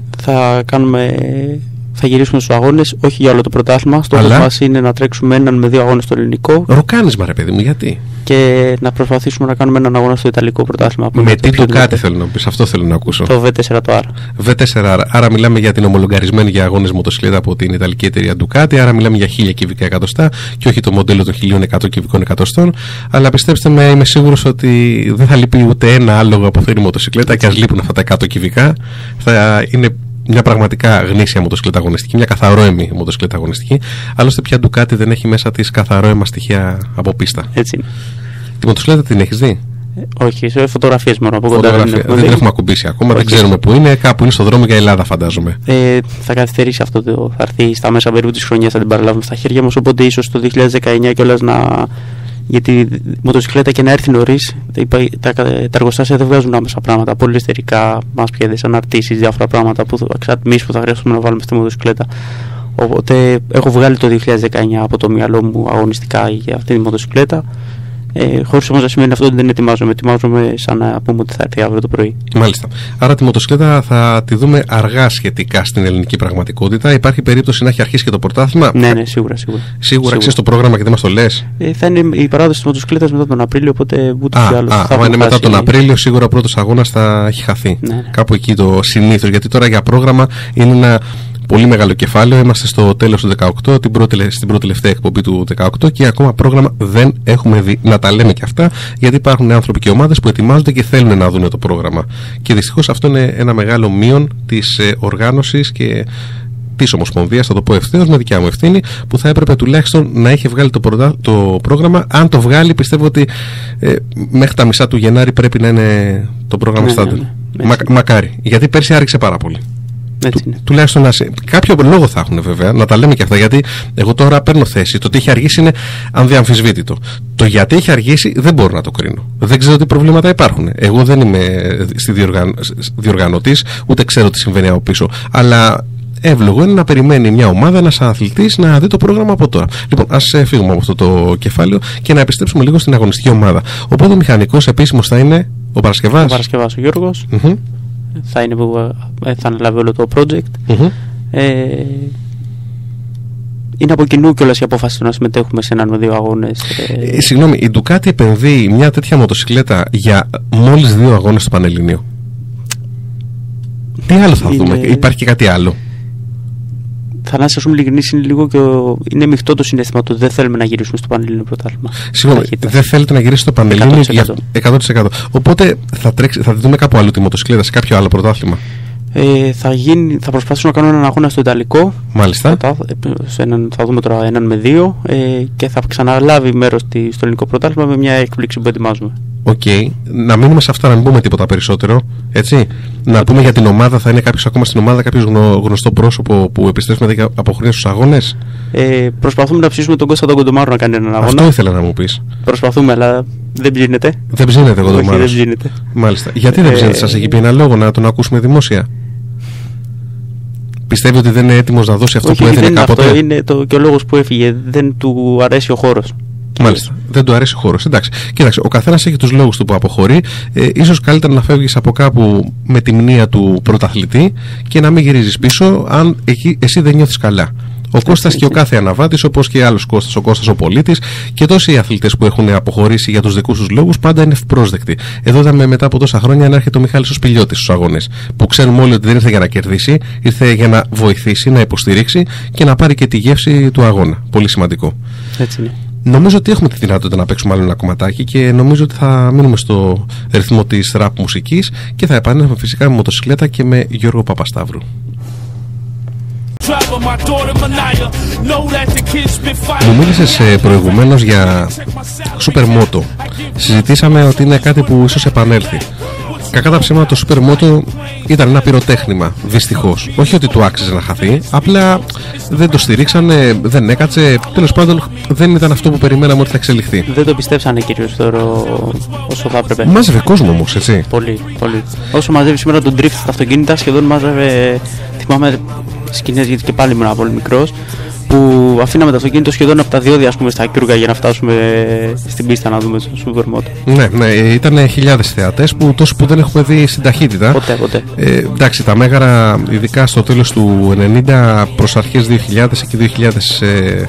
Θα γυρίσουμε στους αγώνες, όχι για όλο το πρωτάθλημα. Στόχος μας είναι να τρέξουμε 1 με 2 αγώνες στο ελληνικό. Ροκάνισμα ρε παιδί μου, γιατί? Και να προσπαθήσουμε να κάνουμε έναν αγώνα στο ιταλικό πρωτάθλημα. Με τι Ducati θέλω να πεις, αυτό θέλω να ακούσω. Το V4 το R. V4R, άρα μιλάμε για την ομολογαρισμένη για αγώνες μοτοσυκλέτα από την ιταλική εταιρεία Ducati, άρα μιλάμε για 1000 κυβικά εκατοστά και όχι το μοντέλο των 1100 κυβικών εκατοστών. Αλλά πιστέψτε με, είμαι σίγουρος ότι δεν θα λείπει ούτε ένα άλογο από αυτή τη μοτοσυκλέτα και ας λείπουν αυτά τα 100 κυβικά. Θα είναι μια πραγματικά γνήσια μοτοσυκλέτα αγωνιστική, μια καθαρόαιμη μοτοσυκλέτα αγωνιστική. Άλλωστε πια Ducati δεν έχει μέσα της καθαρόαιμα στοιχεία από πίστα. Έτσι είναι. Τη μοτοσυκλέτα την έχεις δει? Όχι, σε φωτογραφίες μόνο από κοντά. Δεν την έχουμε ακουμπήσει ακόμα, δεν ξέρουμε που είναι. Κάπου είναι στο δρόμο για Ελλάδα, φαντάζομαι. Θα καθυστερήσει αυτό, θα έρθει στα μέσα περίπου της χρονιάς, θα την παραλάβουμε στα χέρια μας. Οπότε ίσως το 2019 κιόλας να. Γιατί η μοτοσυκλέτα και να έρθει νωρίς, τα εργοστάσια δεν βγάζουν άμεσα πράγματα. Πολυεστερικά, μάσπιεδες, αναρτήσεις, διάφορα πράγματα που θα χρειαστούμε να βάλουμε στη μοτοσυκλέτα. Οπότε έχω βγάλει το 2019 από το μυαλό μου αγωνιστικά για αυτή τη μοτοσυκλέτα Χωρίς όμως να σημαίνει αυτό ότι δεν ετοιμάζομαι. Ετοιμάζομαι σαν να πούμε ότι θα έρθει αύριο το πρωί. Μάλιστα. Άρα τη μοτοσυκλέτα θα τη δούμε αργά σχετικά στην ελληνική πραγματικότητα. Υπάρχει περίπτωση να έχει αρχίσει και το πρωτάθλημα? Ναι, σίγουρα. Σίγουρα ξέρεις το πρόγραμμα και δεν μας το λες? Θα είναι η παράδοση της μοτοσυκλέτας μετά τον Απρίλιο, οπότε ούτως ή άλλως. Αν είναι μετά τον Απρίλιο, σίγουρα ο πρώτος αγώνας θα έχει χαθεί. Ναι. Κάπου εκεί το συνήθως. Γιατί τώρα για πρόγραμμα είναι ένα πολύ μεγάλο κεφάλαιο. Είμαστε στο τέλος του 18, στην πρώτη τελευταία εκπομπή του 18 και ακόμα πρόγραμμα δεν έχουμε δει. Να τα λέμε και αυτά, γιατί υπάρχουν άνθρωποι και ομάδες που ετοιμάζονται και θέλουν να δουν το πρόγραμμα. Και δυστυχώς αυτό είναι ένα μεγάλο μείον της οργάνωσης και της Ομοσπονδίας, θα το πω ευθέως με δικιά μου ευθύνη, που θα έπρεπε τουλάχιστον να έχει βγάλει το πρόγραμμα. Αν το βγάλει, πιστεύω ότι μέχρι τα μισά του Γενάρη πρέπει να είναι το πρόγραμμα στάνταρ. Μακάρι, γιατί πέρσι άργησε πάρα πολύ. Τουλάχιστον κάποιο λόγο θα έχουν βέβαια, να τα λέμε και αυτά, γιατί εγώ τώρα παίρνω θέση. Το ότι έχει αργήσει είναι ανδιαμφισβήτητο. Το γιατί έχει αργήσει δεν μπορώ να το κρίνω. Δεν ξέρω τι προβλήματα υπάρχουν. Εγώ δεν είμαι διοργανωτής, ούτε ξέρω τι συμβαίνει από πίσω. Αλλά εύλογο είναι να περιμένει μια ομάδα, ένας αθλητής να δει το πρόγραμμα από τώρα. Λοιπόν, ας φύγουμε από αυτό το κεφάλαιο και να επιστρέψουμε λίγο στην αγωνιστική ομάδα. Οπότε ο μηχανικός επίσημος θα είναι ο Παρασκευάς. Ο Παρασκευάς, ο Γιώργος. Θα είναι που θα αναλάβει όλο το project. Είναι από κοινού κιόλας η απόφαση να συμμετέχουμε σε έναν με 2 αγώνες. Συγγνώμη, η Ducati επενδύει μια τέτοια μοτοσυκλέτα για μόλις 2 αγώνες στο Πανελληνίο? Τι άλλο θα δούμε? Υπάρχει και κάτι άλλο? Θανάση, ας πούμε ειλικρινής, είναι λίγο και είναι μειχτό το συναίσθημα του. Δεν θέλουμε να γυρίσουμε στο Πανελλήνιο πρωτάθλημα. Συγγνώμη, δεν θέλετε να γυρίσετε στο Πανελλήνιο? 100%. Οπότε θα δούμε κάπου αλλού τη μοτοσυκλέτα, σε κάποιο άλλο πρωτάθλημα? Θα προσπαθήσω να κάνω έναν αγώνα στο Ιταλικό. Μάλιστα. Θα δούμε τώρα 1 με 2 και θα ξαναλάβει μέρος στο ελληνικό πρωτάθλημα με μια έκπληξη που ετοιμάζουμε. Οκ. Να μείνουμε σε αυτά, να μην πούμε τίποτα περισσότερο. Έτσι. Να πούμε για την ομάδα, θα είναι κάποιος ακόμα στην ομάδα, κάποιος γνωστό πρόσωπο που επιστρέφει με αποχωρήσει στους αγώνες? Προσπαθούμε να ψήσουμε τον Κώστα τον Κοντομάρο να κάνει έναν αγώνα. Αυτό ήθελα να μου πεις. Προσπαθούμε, αλλά δεν ψήνεται. Δεν ψήνεται ο Κοντομάρος? Δεν ψήνεται. Μάλιστα. Γιατί δεν ψήνεται? Σας έχει πει ένα λόγο να τον ακούσουμε δημόσια? Πιστεύει ότι δεν είναι έτοιμος να δώσει αυτό που έθελε κάποτε? Αυτό είναι και ο λόγος που έφυγε. Δεν του αρέσει ο χώρος. Μάλιστα. Δεν του αρέσει ο χώρος. Εντάξει. Κοίταξε, ο καθένας έχει τους λόγους του που αποχωρεί. Ίσως καλύτερα να φεύγεις από κάπου με τη μνήα του πρωταθλητή και να μην γυρίζεις πίσω αν εσύ δεν νιώθεις καλά. Ο Κώστας και ο κάθε αναβάτης, όπως και άλλος Κώστας, ο Κώστας ο πολίτης και τόσοι οι αθλητές που έχουν αποχωρήσει για τους δικούς τους λόγους, πάντα είναι ευπρόσδεκτοι. Εδώ είδαμε μετά από τόσα χρόνια να έρχεται ο Μιχάλης ο Σπηλιώτης στους αγώνες. Που ξέρουμε όλοι ότι δεν ήρθε για να κερδίσει, ήρθε για να βοηθήσει, να υποστηρίξει και να πάρει και τη γεύση του αγώνα. Πολύ σημαντικό. Έτσι είναι. Νομίζω ότι έχουμε τη δυνατότητα να παίξουμε άλλο ένα κομματάκι και νομίζω ότι θα μείνουμε στο ρυθμό της ραπ μουσικής και θα επανέλθουμε φυσικά με μοτοσυκλέτα και με Γιώργο Παπασταύρου. Μου μίλησες προηγουμένως για Supermoto. Συζητήσαμε ότι είναι κάτι που ίσως επανέλθει. Κακά τα ψέματα, το Supermoto ήταν ένα πυροτέχνημα, δυστυχώς. Όχι ότι του άξιζε να χαθεί, απλά δεν το στηρίξανε, δεν έκατσε. Τέλος πάντων, δεν ήταν αυτό που περιμέναμε ότι θα εξελιχθεί. Δεν το πιστέψανε κυρίως θεωρώ όσο θα έπρεπε. Μάζευε κόσμο όμως, έτσι. Πολύ, πολύ. Όσο μαζεύει σήμερα τον drift στα αυτοκίνητα, σχεδόν μάζευε. Θυμάμαι σκηνές, γιατί και πάλι ήμουν πολύ μικρός, που αφήναμε το αυτοκίνητο σχεδόν από τα διόδια, ας πούμε, στα Κιούργα για να φτάσουμε στην πίστα να δούμε το Supermoto. Ναι, ήταν χιλιάδες θεατές που δεν έχουμε δει στην ταχύτητα. Ποτέ. Εντάξει, τα μέγαρα, ειδικά στο τέλος του 90 προς αρχές 2000 και 2000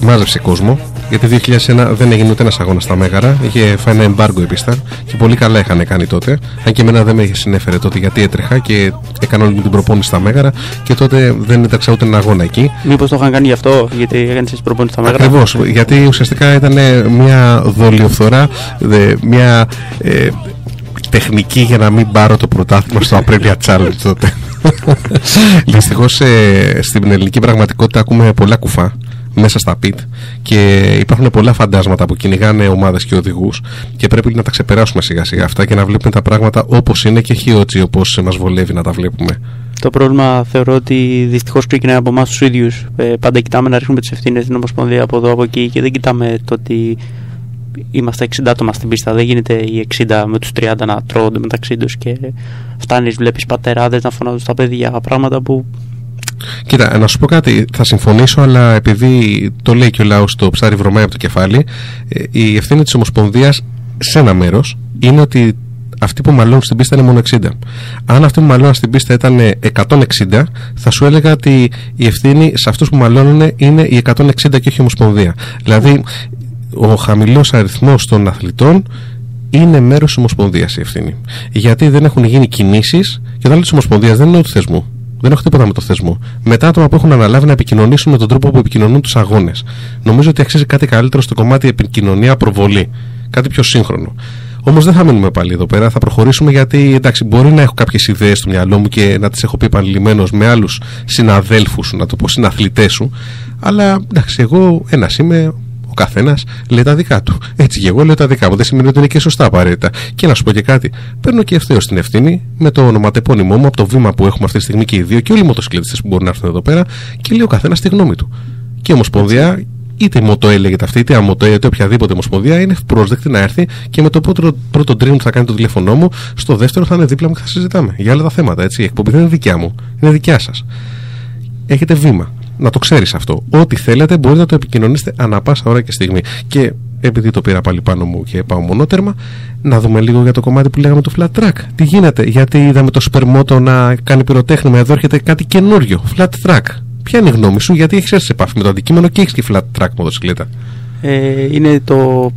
μάζεψε κόσμο. Γιατί 2001 δεν έγινε ούτε ένας αγώνας στα μέγαρα. Είχε φάει ένα εμπάργκο η πίστα και πολύ καλά είχαν κάνει τότε. Αν και εμένα δεν με συνέφερε τότε, γιατί έτρεχα και έκανα όλη την προπόνηση στα μέγαρα και τότε δεν έτρεξα ούτε ένα αγώνα εκεί. Μήπως το είχαν κάνει γι' αυτό, γιατί έκανε τις προπόνηση στα μέγαρα? Ακριβώς, γιατί ουσιαστικά ήταν μια δολιοφθορά, μια τεχνική για να μην πάρω το πρωτάθλημα στο Aprilia Challenge τότε. Δυστυχώς στην ελληνική πραγματικότητα ακούμε πολλά κουφά μέσα στα pit και υπάρχουν πολλά φαντάσματα που κυνηγάνε ομάδες και οδηγούς και πρέπει να τα ξεπεράσουμε σιγά σιγά αυτά και να βλέπουμε τα πράγματα όπως είναι και όχι έτσι όπως μας βολεύει να τα βλέπουμε. Το πρόβλημα θεωρώ ότι δυστυχώς ξεκινάει από εμάς τους ίδιους. Πάντα κοιτάμε να ρίχνουμε τις ευθύνες στην Ομοσπονδία από εδώ από εκεί και δεν κοιτάμε το ότι είμαστε 60 άτομα στην πίστα. Δεν γίνεται οι 60 με τους 30 να τρώγονται μεταξύ τους και φτάνεις, βλέπεις πατεράδες να φωνάζουν στα παιδιά πράγματα που Κοίτα, να σου πω κάτι, θα συμφωνήσω, αλλά επειδή το λέει και ο λαός, το ψάρι βρωμάει από το κεφάλι, η ευθύνη της Ομοσπονδίας σε ένα μέρος είναι ότι αυτοί που μαλώνουν στην πίστα είναι μόνο 60. Αν αυτοί που μαλώνουν στην πίστα ήταν 160, θα σου έλεγα ότι η ευθύνη σε αυτούς που μαλώνουν είναι οι 160 και όχι η Ομοσπονδία. Δηλαδή, ο χαμηλός αριθμός των αθλητών είναι μέρος της Ομοσπονδίας η ευθύνη. Γιατί δεν έχουν γίνει κινήσεις, και όταν λέω της Ομοσπονδίας δεν είναι του θεσμού. Δεν έχω τίποτα με το θεσμό. Με τα άτομα που έχουν αναλάβει να επικοινωνήσουν με τον τρόπο που επικοινωνούν τους αγώνες. Νομίζω ότι αξίζει κάτι καλύτερο στο κομμάτι επικοινωνία, προβολή. Κάτι πιο σύγχρονο. Όμως δεν θα μείνουμε πάλι εδώ πέρα. Θα προχωρήσουμε, γιατί εντάξει, μπορεί να έχω κάποιες ιδέες στο μυαλό μου και να τις έχω πει επανειλημμένως με άλλους συναδέλφους, να το πω συναθλητές σου. Αλλά εντάξει, εγώ ένας είμαι. Ο καθένας λέει τα δικά του. Έτσι και εγώ λέω τα δικά μου. Δεν σημαίνει ότι είναι και σωστά απαραίτητα. Και να σου πω και κάτι. Παίρνω και ευθέως την ευθύνη με το ονοματεπώνυμό μου από το βήμα που έχουμε αυτή τη στιγμή και οι δύο και όλοι οι μοτοσυκλετιστές που μπορούν να έρθουν εδώ πέρα, και λέει ο καθένας τη γνώμη του. Και η Ομοσπονδία, είτε η ΜΟΤΟΕ λέγεται αυτή, είτε ΑΜΟΤΟΕ, είτε οποιαδήποτε Ομοσπονδία, είναι πρόσδεκτη να έρθει και με το πρώτο dream που θα κάνει το τηλέφωνό μου, στο δεύτερο θα είναι δίπλα μου και θα συζητάμε για άλλα τα θέματα. Έτσι. Η εκπομπή δεν είναι δικιά μου, είναι δικιά σας. Έχετε βήμα. Να το ξέρεις αυτό. Ό,τι θέλετε μπορείτε να το επικοινωνήσετε ανά πάσα ώρα και στιγμή. Και επειδή το πήρα πάλι πάνω μου και πάω μονότερμα, να δούμε λίγο για το κομμάτι που λέγαμε του flat track. Τι γίνεται, γιατί είδαμε το Σπερμότο να κάνει πυροτέχνημα, εδώ έρχεται κάτι καινούριο. Flat track. Ποια είναι η γνώμη σου, γιατί έχεις έρθει σε επαφή με το αντικείμενο και έχεις και flat track μοτοσυκλέτα? Είναι το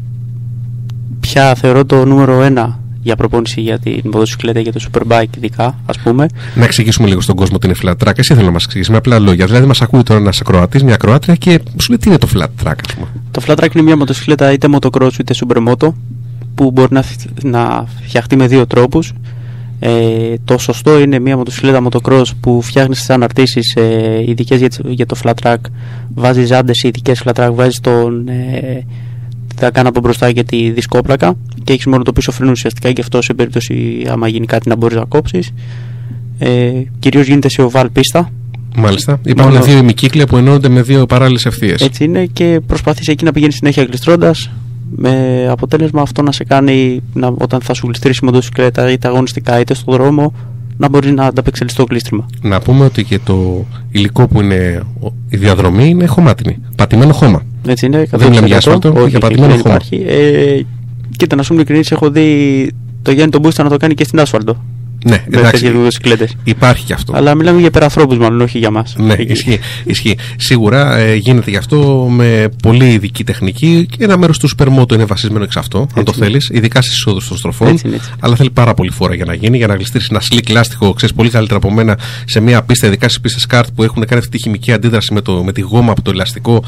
πια θεωρώ το νούμερο 1 για προπόνηση για την μοτοσυκλέτα, για το Superbike ειδικά, ας πούμε. Να εξηγήσουμε λίγο στον κόσμο τι είναι flat track. Εσύ θέλω να μας εξηγήσεις με απλά λόγια. Δηλαδή, μας ακούει τώρα ένας ακροατής, μια ακροάτρια και σου λέει τι είναι το flat track, ας πούμε. Το flat track είναι μια μοτοσυκλέτα είτε motocross είτε supermoto που μπορεί να φτιαχτεί με δύο τρόπους. Το σωστό είναι μια μοτοσυκλέτα motocross που φτιάχνεις τις αναρτήσεις ειδικές για το flat track. Βάζεις ζάντες ειδικές flat track, βάζεις τα κάνω από μπροστά για τη δισκόπλακα και έχεις μόνο το πίσω φρένο ουσιαστικά, και αυτό σε περίπτωση άμα γίνει κάτι να μπορείς να κόψεις. Κυρίως γίνεται σε οβάλ πίστα. Μάλιστα. Υπάρχουν δύο ημικύκλια που ενώνονται με δύο παράλληλες ευθείες. Έτσι είναι, και προσπαθείς εκεί να πηγαίνεις συνέχεια γλιστρώντας, με αποτέλεσμα αυτό να σε κάνει όταν θα σου γλιστρήσει η μοτοσυκλέτα είτε αγωνιστικά είτε στον δρόμο να μπορεί να ανταπεξελιστεί το γλίστριμα. Να πούμε ότι και το υλικό που είναι η διαδρομή είναι χωμάτινη. Πατημένο χώμα. Έτσι είναι. Δεν μιλάμε για άσφαλτο, για πατημένο χώμα. Κοίτα, να σου είμαι ειλικρινής, έχω δει το Γιάννη τον Μπούστα να το κάνει και στην άσφαλτο. Ναι, εντάξει, υπάρχει και αυτό. Αλλά μιλάμε για υπερανθρώπους, μάλλον, όχι για μας. Ναι, ισχύει. Σίγουρα γίνεται γι' αυτό με πολύ ειδική τεχνική, και ένα μέρος του Supermoto είναι βασισμένο εξ αυτό, αν το θέλεις, ειδικά στις εισόδους των στροφών. Έτσι. Αλλά θέλει πάρα πολύ φόρα για να γίνει, για να γλιστρήσει ένα slick λάστιχο, ξέρεις πολύ καλύτερα από μένα, σε μια πίστα, ειδικά στις πίστες kart που έχουν κάνει αυτή τη χημική αντίδραση με τη γόμα από το ελαστικό.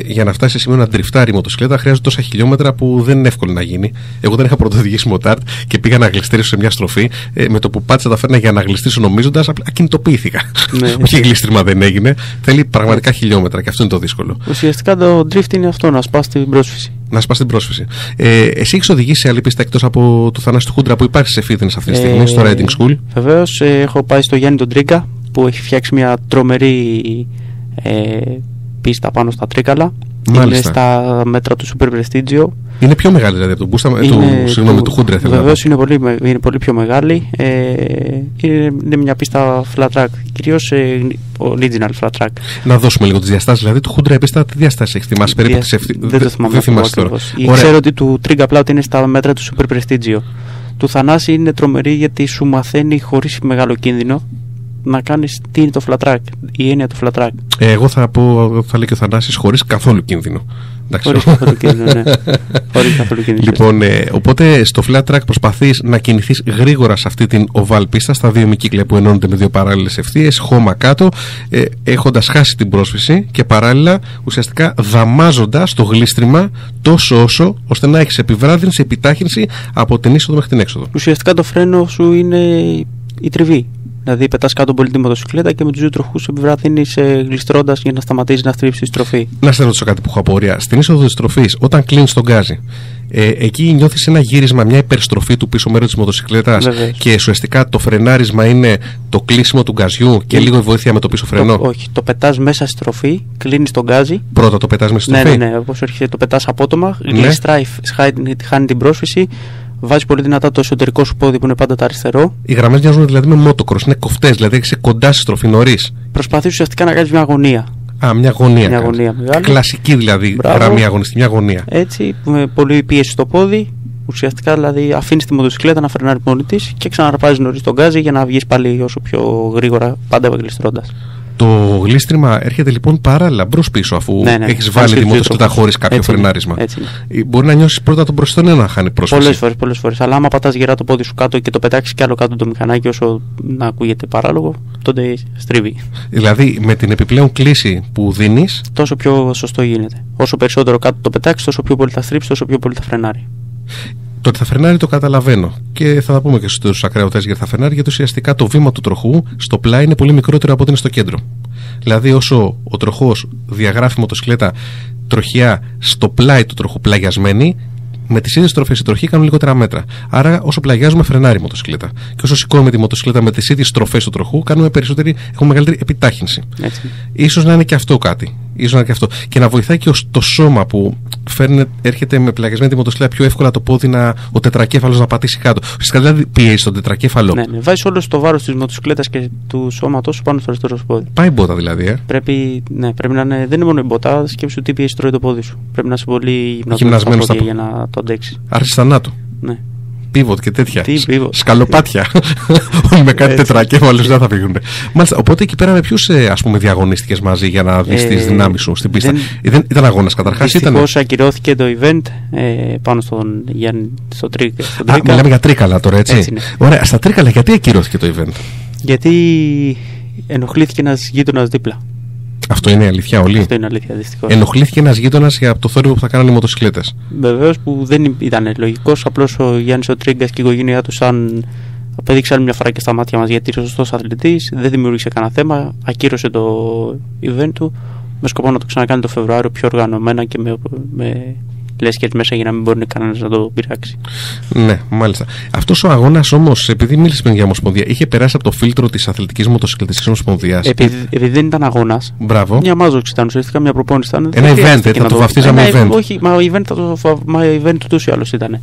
Για να φτάσει σε σημείο να τριφτάρει η μοτοσυκλέτα χρειάζεται τόσα χιλιόμετρα που δεν είναι εύκολο να γίνει. Εγώ δεν είχα πρωτοδηγήσει μοτάρτ και πήγα να γλιστρήσω σε μια στροφή. Με το που πάτησα τα φέρνα για να γλιστρήσω, νομίζοντας, απλά ακινητοποιήθηκα. Ναι. Όχι, γλίστριμα δεν έγινε. Θέλει πραγματικά χιλιόμετρα και αυτό είναι το δύσκολο. Ουσιαστικά το drift είναι αυτό, να σπάσει την πρόσφυση. Να σπάσει την πρόσφυση. Εσύ έχεις οδηγήσει σε άλλη πίστα εκτός από του Θανάση του Χούντρα που υπάρχει σε fitness αυτή τη στιγμή, στο Riding School? Βεβαίως, έχω πάει στο Γιάννη τον Τρίγκα που έχει φτιάξει μια τρομερή πίστα πάνω στα τρίκαλα. Μάλιστα. Είναι στα μέτρα του Super Prestigio. Είναι πιο μεγάλη δηλαδή από τον Μπούστα, του Χούντρα. Βεβαίως είναι πολύ πιο μεγάλη. Είναι μια πίστα flat track, κυρίως original flat track. Να δώσουμε λίγο τις διαστάσεις. Δηλαδή του Χούντρα η πίστα τι διαστάσεις έχει, θυμάσαι περίπου? Δεν το θυμάμαι τώρα. Ξέρω ότι του Trigga Plot είναι στα μέτρα του Super Prestigio. Του Θανάση είναι τρομερή γιατί σου μαθαίνει χωρίς μεγάλο κίνδυνο να κάνεις τι είναι το flat track, η έννοια του flat track. Εγώ θα λέει και ο Θανάσης, χωρίς καθόλου κίνδυνο. Χωρίς καθόλου κίνδυνο, ναι. Χωρίς καθόλου κίνδυνο. Λοιπόν, οπότε στο flat track προσπαθείς να κινηθείς γρήγορα σε αυτή την oval πίστα, στα δύο ημικύκλια που ενώνονται με δύο παράλληλες ευθείες, χώμα κάτω, έχοντας χάσει την πρόσφυση και παράλληλα ουσιαστικά δαμάζοντας το γλίστριμα τόσο όσο ώστε να έχεις επιβράδυνση, επιτάχυνση από την είσοδο μέχρι την έξοδο. Ουσιαστικά το φρένο σου είναι η τριβή. Δηλαδή, πετάς κάτω πολύ τη μοτοσυκλέτα και με τους δύο τροχούς επιβραδύνεις γλιστρώντας για να σταματήσει να στρίψει τη στροφή. Να σε ρωτήσω κάτι που έχω απορία. Στην είσοδο της στροφής, όταν κλείνεις τον γκάζι, εκεί νιώθεις ένα γύρισμα, μια υπερστροφή του πίσω μέρου της μοτοσυκλέτας και ουσιαστικά το φρενάρισμα είναι το κλείσιμο του γκαζιού και λίγο βοήθεια με το πίσω φρενό? Όχι, το πετάς μέσα στη στροφή, κλείνεις τον γκάζι. Πρώτα το πετάς μέσα στη στροφή. Ναι, όπως έρχεται, το πετάς απότομα, γλιστράει, χάνει την πρόσφυση. Βάζει πολύ δυνατά το εσωτερικό σου πόδι που είναι πάντα το αριστερό. Οι γραμμές μοιάζουν δηλαδή με motocross, είναι κοφτές, δηλαδή έχεις κοντά στη στροφή νωρίς. Προσπαθείς ουσιαστικά να κάνεις μια αγωνία. Μια γωνία. Μια γωνία μεγάλη. Κλασική δηλαδή. Μπράβο. Γραμμή αγωνιστική, μια γωνία. Έτσι, με πολύ πίεση στο πόδι. Ουσιαστικά δηλαδή αφήνεις τη μοτοσυκλέτα να φρενάρει μόνη της και ξαναρπάζεις νωρίς τον γκάζι για να βγεις πάλι όσο πιο γρήγορα, πάντα γλιστρώντας. Το γλίστριμα έρχεται λοιπόν παράλληλα μπρος-πίσω, αφού έχεις βάλει τη μοτοσυκλέτα χωρίς κάποιο φρενάρισμα. Μπορεί να νιώσεις πρώτα τον μπροστό να χάνει πρόσφαση. Πολλές φορές. Αλλά άμα πατάς γερά το πόδι σου κάτω και το πετάξεις κι άλλο κάτω το μηχανάκι, όσο να ακούγεται παράλογο, τότε στρίβει. Δηλαδή με την επιπλέον κλίση που δίνεις, τόσο πιο σωστό γίνεται. Όσο περισσότερο κάτω το πετάξεις, τόσο πιο πολύ θα στρίψει, τόσο πιο πολύ θα φρενάρει. Το ότι θα φρενάρει το καταλαβαίνω και θα τα πούμε και στους ακραωτές γιατί θα φρενάρει, γιατί ουσιαστικά το βήμα του τροχού στο πλάι είναι πολύ μικρότερο από ό,τι είναι στο κέντρο. Δηλαδή, όσο ο τροχός διαγράφει μοτοσυκλέτα τροχιά στο πλάι του τροχού πλαγιασμένη, με τις ίδιες στροφές οι τροχοί κάνουν λιγότερα μέτρα. Άρα, όσο πλαγιάζουμε, φρενάρει η μοτοσυκλέτα. Και όσο σηκώνουμε τη μοτοσυκλέτα με τις ίδιες στροφές του τροχού, έχουμε μεγαλύτερη επιτάχυνση. Ίσως να είναι και αυτό κάτι. Και να βοηθάει και το σώμα που έρχεται με πλαγιασμένη τη μοτοσυκλέτα πιο εύκολα το πόδι, ο τετρακέφαλος να πατήσει κάτω. Ουσιαστικά δηλαδή πιέζει τον τετρακέφαλο. Ναι. Βάζει όλο το βάρος της μοτοσυκλέτας και του σώματός σου πάνω στο αριστερό σου πόδι. Πάει μπότα δηλαδή. Πρέπει να είναι. Δεν είναι μόνο η μπότα, σκέψου τι πιέζει τρώει το πόδι σου. Πρέπει να είσαι πολύ γυμνασμένος για να το αντέξει. Άρση θανάτου. Ναι. Πίβοτ και τέτοια. Σκαλοπάτια. Όλοι με κάτι τετρακέφαλους δεν θα φύγουν. Μάλιστα, οπότε εκεί πέρα με ποιους διαγωνίστηκες μαζί για να δεις τις δυνάμεις σου στην πίστα? Ήταν αγώνας καταρχάς? Δυστυχώς ακυρώθηκε το event πάνω στον Γιάννη, στο Τρίκα. Μιλάμε για Τρίκαλα τώρα, έτσι. Ωραία, στα Τρίκαλα γιατί ακυρώθηκε το event? Γιατί ενοχλήθηκε ένας γείτονας δίπλα. Αυτό είναι αλήθεια όλοι? Αυτό είναι αλήθεια, δυστυχώς. Ενοχλήθηκε ένας γείτονας από το θόρυβο που θα κάνανε οι μοτοσυκλέτες? Βεβαίως, που δεν ήταν λογικός. Απλώς ο Γιάννης ο Τρίγκας και η οικογένειά του απέδειξε άλλη μια φορά και στα μάτια μας γιατί είναι σωστός αθλητής, δεν δημιούργησε κανένα θέμα, ακύρωσε το event του με σκοπό να το ξανακάνει το Φεβρουάριο πιο οργανωμένα και με λέσκες μέσα για να μην μπορεί κανένας να το πειράξει. Ναι, μάλιστα. Αυτός ο αγώνας όμως, επειδή μίλησε για Ομοσπονδία, είχε περάσει από το φίλτρο της Αθλητικής Μοτοσυκλετιστικής Ομοσπονδίας. Επειδή δεν ήταν αγώνας. Μπράβο. Μια μάζοξη ήταν, ουσιαστικά μια προπόνηση ήταν. Ένα event, θα το βαφτίζαμε event. Όχι, μα event ούτως ή άλλως ήταν.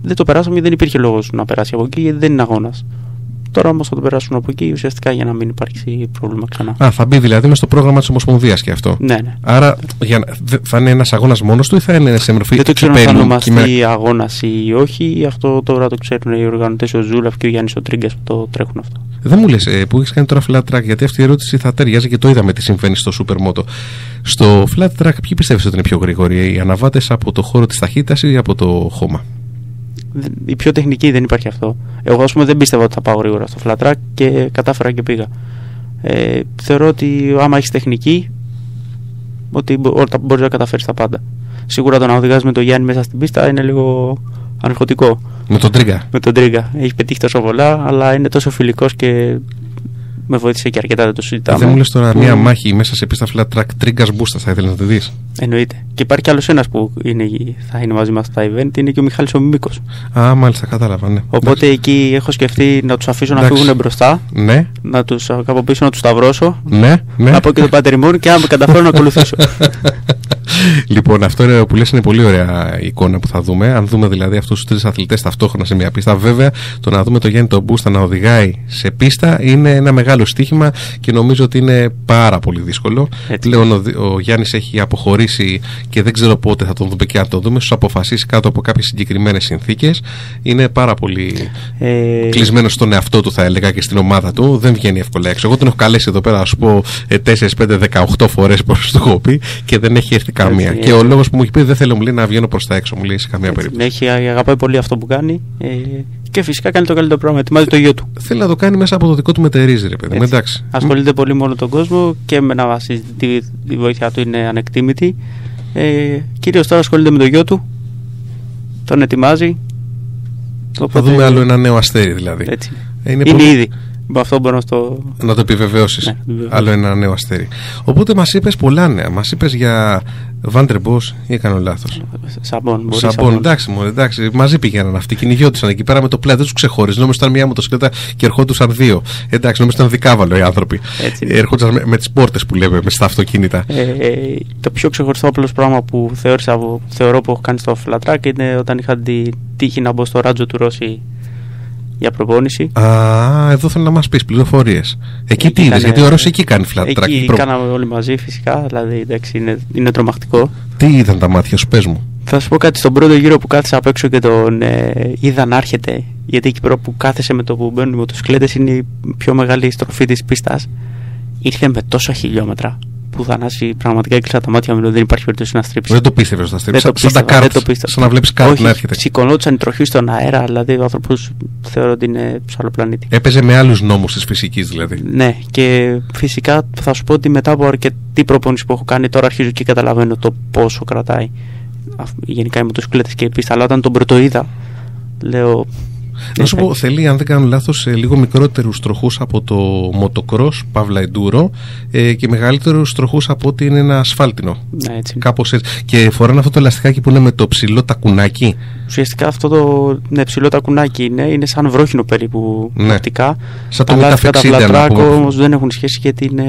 Δεν το περάσαμε, δεν υπήρχε λόγος να περάσει από εκεί, γιατί δεν είναι αγώνας. Τώρα όμως θα το περάσουν από εκεί ουσιαστικά για να μην υπάρξει πρόβλημα ξανά. Θα μπει δηλαδή μες στο πρόγραμμα της Ομοσπονδίας και αυτό. Ναι. Άρα θα είναι ένας αγώνας μόνος του ή θα είναι σε μορφή? Δεν το ξέρω αν θα ονομαστεί αγώνας ή όχι. Αυτό τώρα το ξέρουν οι οργανωτές, ο Ζούλαφ και ο Γιάννης ο Τρίγκας που το τρέχουν αυτό. Δεν μου λες που έχεις κάνει τώρα flat track, γιατί αυτή η ερώτηση θα ταιριάζει και το είδαμε τι συμβαίνει στο Supermoto. Στο flat track, ποιοι πιστεύεις ότι είναι πιο γρήγοροι, οι αναβάτες από το χώρο της ταχύτητας ή από το χώμα? Η πιο τεχνική, δεν υπάρχει αυτό. Εγώ ας πούμε δεν πίστευα ότι θα πάω γρήγορα στο flat track και κατάφερα και πήγα. Θεωρώ ότι άμα έχεις τεχνική, ότι μπορείς να καταφέρεις τα πάντα. Σίγουρα το να οδηγάς με τον Γιάννη μέσα στην πίστα είναι λίγο αναρχωτικό. Με τον Τρίγκα. Με τον Τρίγκα. Έχει πετύχει τόσο πολλά, αλλά είναι τόσο φιλικός και με βοήθησε και αρκετά, δεν το συζητάμε. Δεν μου λες τώρα μια μάχη μέσα σε πίστα flat track Τρίγκα Μπούστα, θα ήθελες να τη δεις? Εννοείται. Και υπάρχει κι άλλος ένας που θα είναι μαζί μας στα event, είναι και ο Μιχάλης ο Μίμικος. Μάλιστα, κατάλαβα, ναι. Οπότε εκεί έχω σκεφτεί να τους αφήσω να φύγουν μπροστά. Ναι. Να τους από πίσω να τους σταυρώσω. Ναι. Να πω και το πατερημόνι και αν καταφέρω να ακολουθήσω. Λοιπόν, αυτό που λες είναι πολύ ωραία εικόνα που θα δούμε. Αν δούμε δηλαδή αυτούς τους τρεις αθλητές ταυτόχρονα σε μια πίστα, βέβαια το να δούμε το Γιάννη τον Μπούστα να οδηγάει σε πίστα είναι ένα μεγάλο στοίχημα και νομίζω ότι είναι πάρα πολύ δύσκολο. Πλέον ο Γιάννης έχει αποχωρήσει και δεν ξέρω πότε θα τον δούμε και αν τον δούμε. Στους αποφασίσει κάτω από κάποιες συγκεκριμένες συνθήκες. Είναι πάρα πολύ κλεισμένος στον εαυτό του, θα έλεγα, και στην ομάδα του. Δεν βγαίνει εύκολα έξω. Εγώ τον έχω καλέσει εδώ πέρα, να σου πω 4, 5, 18 φορές πως το έχω πει και δεν έχει έρθει καμία. Και ο λόγος που μου έχει πει, δεν θέλω, μου λέει, να βγαίνω προς τα έξω, μου λέει, σε καμία περίπτωση. Αγαπάει πολύ αυτό που κάνει και φυσικά κάνει το καλύτερο πράγμα. Ετοιμάζει το γιο του. Θέλει να το κάνει μέσα από το δικό του μετερίζει, ρε παιδί. Εντάξει. Ασχολείται πολύ μόνο τον κόσμο και με να βασίζει τη βοήθεια του είναι ανεκτήμητη. Κυρίως τώρα ασχολείται με το γιο του. Τον ετοιμάζει. Θα δούμε άλλο ένα νέο αστέρι δηλαδή. Έτσι. Είναι πολύ... ήδη. Με αυτό μπορώ να το επιβεβαιώσεις. Ναι, άλλο ένα νέο αστέρι. Οπότε μας είπες πολλά νέα. Μας είπες για Βάντερμπος ή έκανα λάθος? Σαμπόν, εντάξει, μαζί πήγαιναν αυτοί. Κυνηγιώτησαν εκεί πέρα με το πλάι, δεν τους ξεχώριζε. Νόμιζα ήταν μια μοτοσυκλέτα και ερχόντουσαν δύο. Εντάξει, νόμιζα ήταν δικάβαλο οι άνθρωποι. Ερχόντουσαν με τις πόρτες που λέμε, στα αυτοκίνητα. Το πιο ξεχωριστό απλώς πράγμα που θεωρώ που έχω κάνει στο flat track είναι όταν είχα την τύχη να μπω στο ράτζο του Ρώση για προπόνηση. Εδώ θέλω να μας πεις πληροφορίες. Εκεί τι είδες, γιατί ο Ρώση εκεί κάνει flat track. Εκεί κάναμε όλοι μαζί φυσικά, δηλαδή εντάξει, είναι τρομακτικό. Τι είδαν τα μάτια σου, πες μου? Θα σου πω κάτι, στον πρώτο γύρο που κάθισα απ' έξω και τον είδα να έρχεται, γιατί εκεί πέρα που κάθεσαι με το που μπαίνουν οι μοτοσυκλέτες είναι η πιο μεγάλη στροφή της πίστας. Ήρθε με τόσα χιλιόμετρα που Θανάση πραγματικά έκλεισα τα μάτια μου, δεν υπάρχει περίπτωση να στρίψει. Δεν το πίστευες να στρίψει. Σαν τα κάρτ, σαν να βλέπεις κάρτ να έρχεται. Σηκωνόντουσαν οι τροχοί στον αέρα, δηλαδή ο άνθρωπος θεωρώ ότι είναι σε άλλο πλανήτη. Έπαιζε με άλλους νόμους της φυσικής δηλαδή. Ναι, και φυσικά θα σου πω ότι μετά από αρκετή προπόνηση που έχω κάνει, τώρα αρχίζω και καταλαβαίνω το πόσο κρατάει γενικά οι μοτοσυκλέτες και η πίστα. Αλλά όταν τον πρωτοείδα, λέω. Να σου πω, θέλει, αν δεν κάνω λάθος, λίγο μικρότερους τροχούς από το motocross, παύλα enduro, και μεγαλύτερους τροχούς από ότι είναι ένα ασφάλτινο. Ναι, έτσι. Κάπως έτσι. Και φοράνε αυτό το ελαστικάκι που είναι με το ψηλό τακουνάκι. Ουσιαστικά αυτό το ψηλό τακουνάκι είναι σαν βρόχινο περίπου οπτικά. Σαν το μεταφεξίδια. Τα flat track όμως δεν έχουν σχέση γιατί είναι.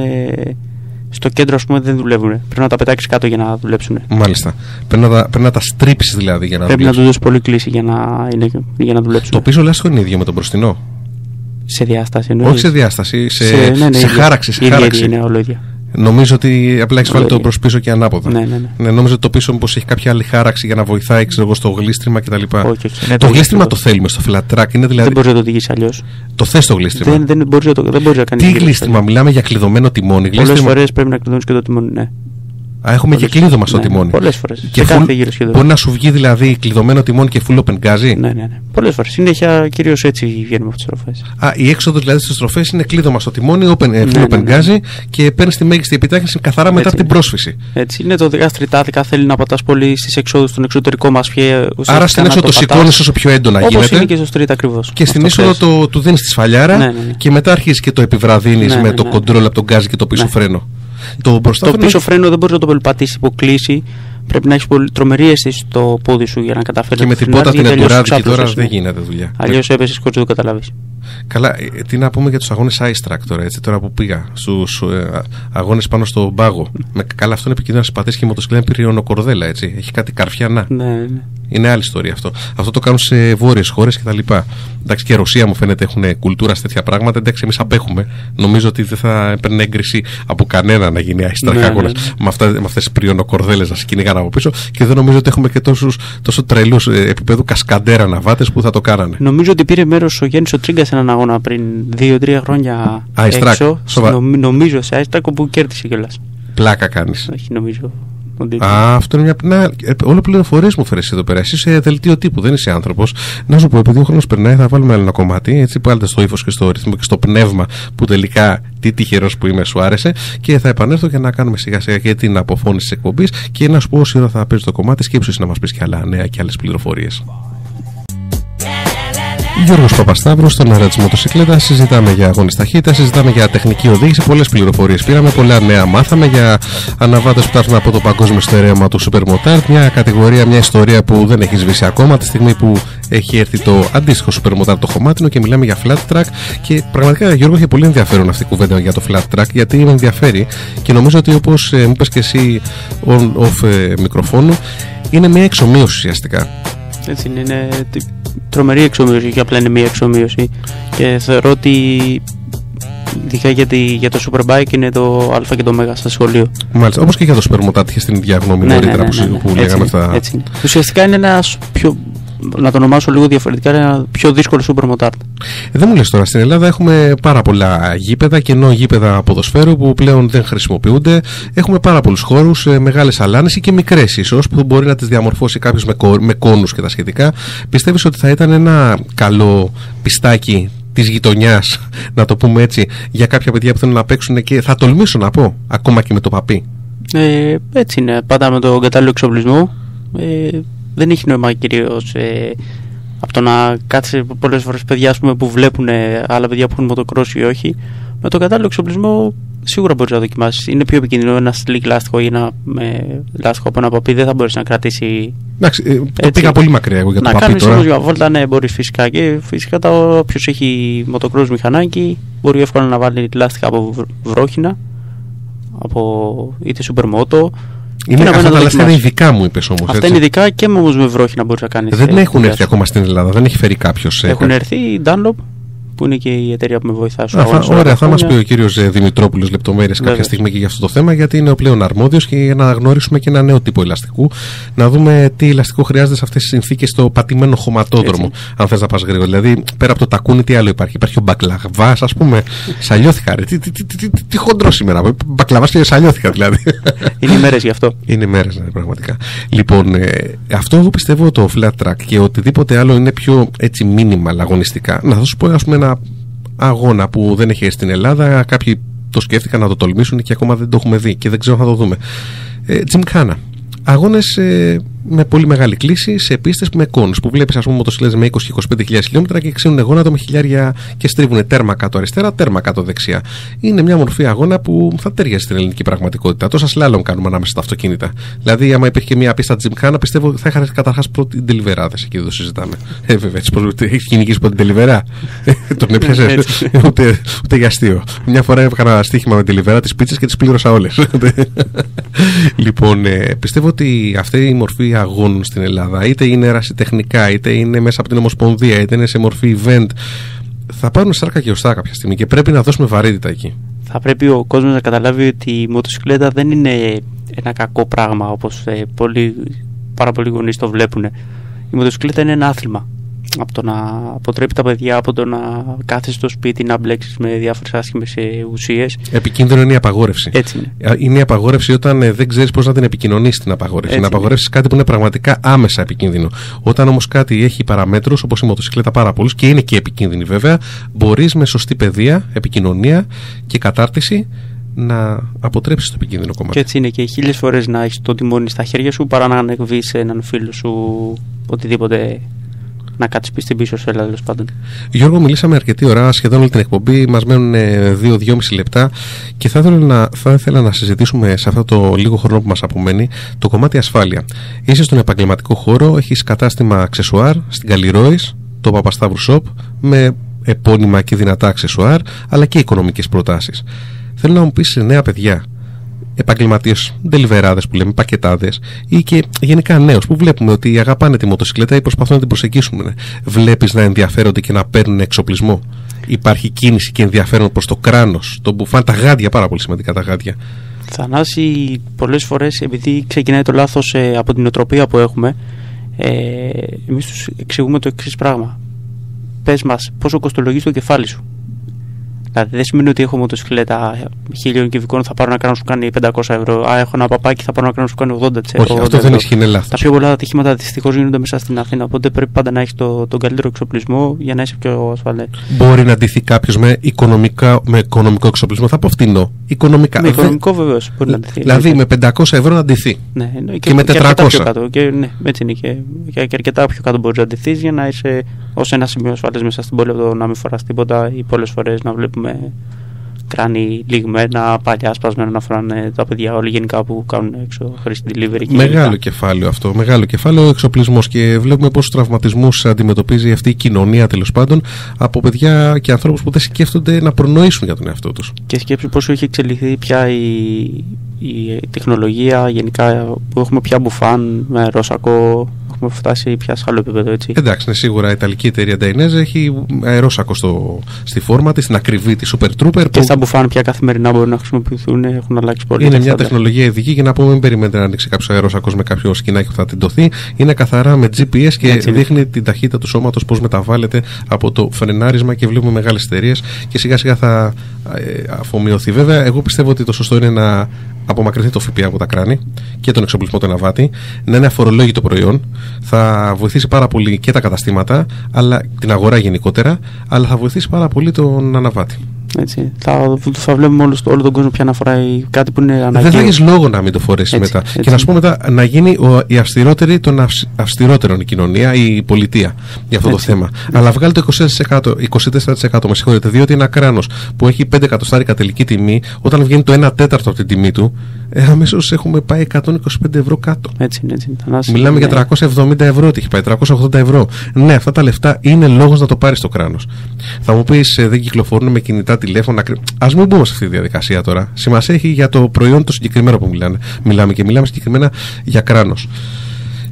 Στο κέντρο, ας πούμε, δεν δουλεύουν. Πρέπει να τα πετάξεις κάτω για να δουλέψουν. Μάλιστα. Πρέπει να τα στρίψεις δηλαδή για να δουλέψουν. Πρέπει να του δώσεις πολύ κλίση για να δουλέψουν. Το πίσω λάστιχο είναι ίδιο με το μπροστινό? Σε διάσταση εννοείς? Όχι σε διάσταση, σε χάραξη. Είναι όλο ίδιο. Νομίζω ότι απλά έχεις βάλει το προς πίσω και ανάποδα. Ναι. Νομίζω ότι το πίσω μήπως έχει κάποια άλλη χάραξη για να βοηθάει, ξέρω εγώ, στο γλίστριμα κτλ. Όχι. Το γλίστριμα το θέλουμε στο flat track. Είναι δηλαδή... Δεν μπορείς να το οδηγήσεις αλλιώς. Το θες το γλίστριμα? Δεν μπορείς να κάνεις. Τι γλίστριμα, μιλάμε για κλειδωμένο τιμόνι? Πολλές φορές πρέπει να κλειδώνεις και το τιμόνι, ναι. Έχουμε και κλείδωμα στο τιμόνι. Πολλές φορές. Και μπορεί να σου βγει δηλαδή κλειδωμένο τιμόνι και full open γκάζι. Ναι. Πολλές φορές. Συνέχεια κυρίως έτσι βγαίνουμε από τις στροφές. Η έξοδο δηλαδή στις στροφές είναι κλείδωμα στο τιμόνι, full open γκάζι και παίρνεις τη μέγιστη επιτάχυνση καθαρά μετά από την πρόσφυση. Έτσι είναι. Το οδηγάς τριτάδικα, θέλει να πατάς πολύ στις εξόδους στον εξωτερικό μας πιέ. Άρα στην έξοδο το σηκώνεις όσο πιο έντονα γίνεται. Όπως είναι και στο street ακριβώς. Και στην είσοδο του δίνεις τη σφαλιάρα και μετά αρχίζεις και το επιβραδύνεις με το κοντρόλ από τον γκάζι και το πίσω φρένο. Το πίσω φρένο δεν μπορείς να το περπατήσεις υποκλήσει. Πρέπει να έχεις τρομερή αίσθηση στο πόδι σου για να καταφέρεις. Και με την πότα την εντουράδικη τώρα δεν γίνεται δουλειά. Αλλιώς έπεσες χωρίς να το καταλάβεις. Καλά, τι να πούμε για τους αγώνες Ice Track τώρα, έτσι, τώρα που πήγα στους αγώνες πάνω στον πάγο. Καλά, αυτό είναι επικίνδυνο να συμπατήσει και η μοτοσυκλέτα είναι πυριονοκορδέλα, έτσι. Έχει κάτι καρφιανά. Ναι. Είναι άλλη ιστορία αυτό. Αυτό το κάνουν σε βόρειες χώρες κτλ. Εντάξει, και η Ρωσία μου φαίνεται έχουν κουλτούρα σε τέτοια πράγματα. Εντάξει, εμείς απέχουμε. Νομίζω ότι δεν θα έπαιρνε έγκριση από κανένα να γίνει Ice Track αγώνες με αυτές τις πυριονοκορδέλες να σε κυνηγάνε από πίσω. Και δεν νομίζω ότι έχουμε και τόσο τρελούς επίπεδου κασκαντέρα ναβάτες που θα το κάνανε. Νομίζω ότι πήρε μέρος ο Γιάννης ο Τσίγκας σε έναν αγώνα πριν 2-3 χρόνια έξω. Νομίζω σε Ice Track όπου κέρδισε κιόλας. Πλάκα κάνεις? Όχι, νομίζω. Αυτό είναι μια. Όλο πληροφορίες μου φέρεις εδώ πέρα. Εσύ είσαι δελτίο τύπου, δεν είσαι άνθρωπος. Να σου πω, επειδή ο χρόνος περνάει, θα βάλουμε άλλο ένα κομμάτι. Έτσι, πάλι στο ύφος και στο ρυθμό και στο πνεύμα που τελικά τι τυχερός που είμαι, σου άρεσε. Και θα επανέλθω για να κάνουμε σιγά σιγά και την αποφώνηση της εκπομπής. Και να σου πω όση ώρα θα παίζει το κομμάτι, σκέψου να μας πεις και άλλα νέα και άλλες πληροφορίες. Γιώργος Παπασταύρος, στον αέρα της μοτοσυκλέτας. Συζητάμε για αγώνες ταχύτητας, συζητάμε για τεχνική οδήγηση. Πολλές πληροφορίες πήραμε, πολλά νέα μάθαμε για αναβάτες που θα έρθουν από το παγκόσμιο στερέωμα του Supermotard. Μια κατηγορία, μια ιστορία που δεν έχει σβήσει ακόμα, τη στιγμή που έχει έρθει το αντίστοιχο Supermotard το χωμάτινο και μιλάμε για flat track. Και πραγματικά, Γιώργο, έχει πολύ ενδιαφέρον αυτή η κουβέντα για το flat track, γιατί με ενδιαφέρει και νομίζω ότι, όπως μου είπες και εσύ off μικροφώνου, είναι μια εξομοίωση ουσιαστικά. Έτσι είναι τρομερή εξομοίωση και απλά είναι μία εξομοίωση και θεωρώ ότι ειδικά για το Superbike είναι το α και το ω στο σχολείο. Μάλιστα, όπως και για το Supermotard είχε την ίδια γνώμη νωρίτερα που λέγαμε αυτά. Έτσι. Ουσιαστικά είναι ένας πιο, να το ονομάσω λίγο διαφορετικά, είναι ένα πιο δύσκολο Supermotard. Δεν μου λες τώρα, στην Ελλάδα έχουμε πάρα πολλά γήπεδα, κενό γήπεδα ποδοσφαίρου που πλέον δεν χρησιμοποιούνται. Έχουμε πάρα πολλούς χώρους, μεγάλες αλάνες ή και μικρές ίσως, που μπορεί να τις διαμορφώσει κάποιος με κόνους και τα σχετικά. Πιστεύεις ότι θα ήταν ένα καλό πιστάκι της γειτονιάς, να το πούμε έτσι, για κάποια παιδιά που θέλουν να παίξουν και θα τολμήσω να πω, ακόμα και με το παπί? Έτσι είναι, πάντα με τον κατάλληλο εξοπλισμό. Δεν έχει νόημα κυρίως Από το να κάτσει πολλές φορές παιδιά, ας πούμε, που βλέπουν άλλα παιδιά που έχουν μοτοκρός ή όχι, με το κατάλληλο εξοπλισμό σίγουρα μπορείς να δοκιμάσεις. Είναι πιο επικίνδυνο ένα slick λάστιχο ή ένα λάστιχο από ένα παπί, δεν θα μπορείς να κρατήσει. Εντάξει, το πήγα πολύ μακριά εγώ για το παπί. Να κάνεις τώρα. όμως μια βόλτα, ναι, μπορείς φυσικά. Και φυσικά όποιος έχει μοτοκρός μηχανάκι μπορεί εύκολα να βάλει λάστιχα από βρόχινα, από είτε supermoto. Αυτά τα λάστιχα είναι ειδικά, μου είπες όμως. Αυτά είναι ειδικά και όμως με βρόχινα μπορείς να κάνεις. Δεν έχουν έρθει ακόμα στην Ελλάδα, δεν έχει φέρει κάποιος. Έχουν έρθει η Dunlop, που είναι και η εταιρεία που με βοηθάει. Ωραία, θα μας πει ο κύριος Δημητρόπουλος λεπτομέρειες κάποια στιγμή και για αυτό το θέμα, γιατί είναι ο πλέον αρμόδιος, και για να γνωρίσουμε και ένα νέο τύπο ελαστικού, να δούμε τι ελαστικό χρειάζεται σε αυτές τις συνθήκες στο πατημένο χωματόδρομο. Έτσι. Αν θες να πας γρήγορα. Δηλαδή, πέρα από το τακούνι, τι άλλο υπάρχει? Υπάρχει ο μπακλαβάς, ας πούμε. Σαλιώθηκα, ρε. Τι χοντρό σήμερα. Μπακλαβάς και σαλιώθηκα, δηλαδή. Είναι ημέρες γι' αυτό. Είναι ημέρες, ναι, πραγματικά. Λοιπόν, αυτό εγώ πιστεύω το flat track και οτιδήποτε άλλο είναι πιο έτσι minimal αγωνιστικά. Να θα σου πω, ας πούμε, ένα αγώνα που δεν έχει έρθει στην Ελλάδα. Κάποιοι το σκέφτηκαν να το τολμήσουν και ακόμα δεν το έχουμε δει και δεν ξέρω αν θα το δούμε. Gymkhana. Αγώνες με πολύ μεγάλη κλίση σε πίστες με κόνους που βλέπεις, ας πούμε, μοτοσυκλέτες με 20 και 25.000 χιλιόμετρα και ξύνουν γόνατο με χιλιάρια και στρίβουν τέρμα κάτω αριστερά, τέρμα κάτω δεξιά. Είναι μια μορφή αγώνα που θα ταιριάζει στην ελληνική πραγματικότητα. Τόσα σλάλομ κάνουμε ανάμεσα στα αυτοκίνητα. Δηλαδή, άμα υπήρχε μια πίστα Gymkhana, πιστεύω θα είχα καταρχάς πρώτη ντελιβεράδες. Εκεί δεν το συζητάμε. Βέβαια, έχει κυνηγήσει πρώτη ντελιβερά. Τον έπιασε. Ούτε για αστείο. Μια φορά έκανα στοίχημα με ντελιβερά τις πίτσες και τις πλήρωσα όλες. Λοιπόν, πιστεύω ότι αυτή η μορφή αγώνων στην Ελλάδα, είτε είναι ερασιτεχνικά, είτε είναι μέσα από την Ομοσπονδία, είτε είναι σε μορφή event, θα πάρουν σάρκα και οστά κάποια στιγμή και πρέπει να δώσουμε βαρύτητα εκεί. Θα πρέπει ο κόσμος να καταλάβει ότι η μοτοσυκλέτα δεν είναι ένα κακό πράγμα όπως πάρα πολλοί γονείς το βλέπουν. Η μοτοσυκλέτα είναι ένα άθλημα. Από το να αποτρέπει τα παιδιά, από το να κάθεσαι στο σπίτι να μπλέξεις με διάφορες άσχημες ουσίες. Επικίνδυνο είναι η απαγόρευση. Έτσι είναι. Είναι η απαγόρευση όταν δεν ξέρεις πώς να την επικοινωνήσεις την απαγόρευση. Να απαγορεύσεις κάτι που είναι πραγματικά άμεσα επικίνδυνο. Όταν όμως κάτι έχει παραμέτρους, όπως η μοτοσυκλέτα πάρα πολλούς, και είναι και επικίνδυνη βέβαια, μπορείς με σωστή παιδεία, επικοινωνία και κατάρτιση να αποτρέψεις το επικίνδυνο κομμάτι. Και έτσι είναι, και 1000 φορές να έχεις το τιμόνι στα χέρια σου παρά να ανεβείς έναν φίλο σου отιδήποτε. Να κάτσεις πίσω σε τέλος πάντων. Γιώργο, μιλήσαμε αρκετή ώρα, σχεδόν όλη την εκπομπή. Μας μένουν 2-2,5 λεπτά και θα ήθελα να συζητήσουμε σε αυτό το λίγο χρόνο που μας απομένει το κομμάτι ασφάλεια. Είσαι στον επαγγελματικό χώρο, έχεις κατάστημα αξεσουάρ στην Καλλιρόης, το Παπασταύρου Shop, με επώνυμα και δυνατά αξεσουάρ, αλλά και οικονομικές προτάσεις. Θέλω να μου πεις σε νέα παιδιά, επαγγελματίες, ντελιβεράδες που λέμε, πακετάδες, ή και γενικά νέους που βλέπουμε ότι αγαπάνε τη μοτοσυκλέτα ή προσπαθούν να την προσεγγίσουν. Βλέπεις να ενδιαφέρονται και να παίρνουν εξοπλισμό? Υπάρχει κίνηση και ενδιαφέρον προς το κράνος, το μπουφάν, τα γάντια, πάρα πολύ σημαντικά τα γάντια? Θανάση, πολλές φορές, επειδή ξεκινάει το λάθος από την νοοτροπία που έχουμε, εμείς τους εξηγούμε το εξής πράγμα. Πες μας πόσο κοστολογείς το κεφάλι σου. Δηλαδή δεν σημαίνει ότι έχω μοτοσυκλέτα 1000 κυβικών θα πάρω να κάνω σου κάνει 500 ευρώ. Α, έχω ένα παπάκι θα πάρω να κάνω σου κάνει 80 ευρώ. Όχι, αυτό δεν ισχύει, είναι λάθος. Τα πιο πολλά ατυχήματα δυστυχώς γίνονται μέσα στην Αθήνα. Οπότε πρέπει πάντα να έχεις τον καλύτερο εξοπλισμό για να είσαι πιο ασφαλές. Μπορεί να ντυθεί κάποιος με οικονομικό εξοπλισμό? Θα πω φτηνό. Οικονομικά. Με οικονομικό βεβαίως μπορεί να ντυθεί. Δηλαδή με 500 ευρώ να ντυθεί. Ναι, και με 400. Ναι, έτσι είναι. Και αρκετά πιο κάτω μπορείς να ντυθείς για να είσαι ως ένα σημείο ασφαλές μέσα στην πόλη, να μην φοράς τίποτα, ή πολλές φορές να βλέπουμε κράνη λιγμένα, παλιά σπασμένα να φοράνε τα παιδιά όλοι γενικά που κάνουν έξω χρήση delivery. Μεγάλο κεφάλαιο αυτό. Μεγάλο κεφάλαιο εξοπλισμός, και βλέπουμε πόσους τραυματισμούς αντιμετωπίζει αυτή η κοινωνία, τέλος πάντων, από παιδιά και ανθρώπους που δεν σκέφτονται να προνοήσουν για τον εαυτό τους. Και σκέψου πόσο έχει εξελιχθεί πια η τεχνολογία γενικά, που έχουμε πια μπουφάν με αερόσακο. Έχουμε φτάσει πια σε άλλο επίπεδο, έτσι. Εντάξει, είναι σίγουρα η Ιταλική εταιρεία Dainese έχει αερόσακο στη φόρμα της, στην ακριβή τη Super Trooper. Και στα μπουφάν πια καθημερινά μπορούν να χρησιμοποιηθούν, έχουν αλλάξει πολύ. Είναι μια τεχνολογία ειδική, για να πούμε, μην περιμένετε να ανοίξει κάποιο αερόσακο με κάποιο σκηνάκι που θα τεντωθεί. Είναι καθαρά με GPS και έτσι δείχνει την ταχύτητα του σώματος, πώς μεταβάλλεται από το φρενάρισμα, και βλέπουμε μεγάλες εταιρείες και σιγά σιγά θα αφομοιωθεί. Βέβαια, εγώ πιστεύω ότι το σωστό είναι να απομακρυνθεί το ΦΠΑ από τα κράνη και τον εξοπλισμό του αναβάτη, να είναι αφορολόγητο προϊόν. Θα βοηθήσει πάρα πολύ και τα καταστήματα, αλλά την αγορά γενικότερα, αλλά θα βοηθήσει πάρα πολύ τον αναβάτη. Έτσι. Θα βλέπουμε όλο τον κόσμο πια να φοράει κάτι που είναι αναγκαίο. Δεν θα έχεις λόγο να μην το φορέσει μετά. Έτσι. Και να σου πω μετά να γίνει η αυστηρότερη των αυστηρότερων η κοινωνία, η πολιτεία για αυτό το θέμα. Αλλά βγάλει το 24% με συγχωρείτε, διότι ένα κράνος που έχει 5 εκατοστάρικα τελική τιμή, όταν βγαίνει το 1/4 από την τιμή του, αμέσως έχουμε πάει 125 ευρώ κάτω. Έτσι. Μιλάμε για 370 ευρώ ότι έχει πάει, 380 ευρώ. Ναι, αυτά τα λεφτά είναι λόγος να το πάρεις το κράνος. Θα μου πεις, δεν κυκλοφορούν με κινητά τηλέφωνα. Ας μην μπούμε σε αυτή τη διαδικασία τώρα. Σημασία έχει για το προϊόν το συγκεκριμένο που μιλάμε και μιλάμε συγκεκριμένα για κράνος.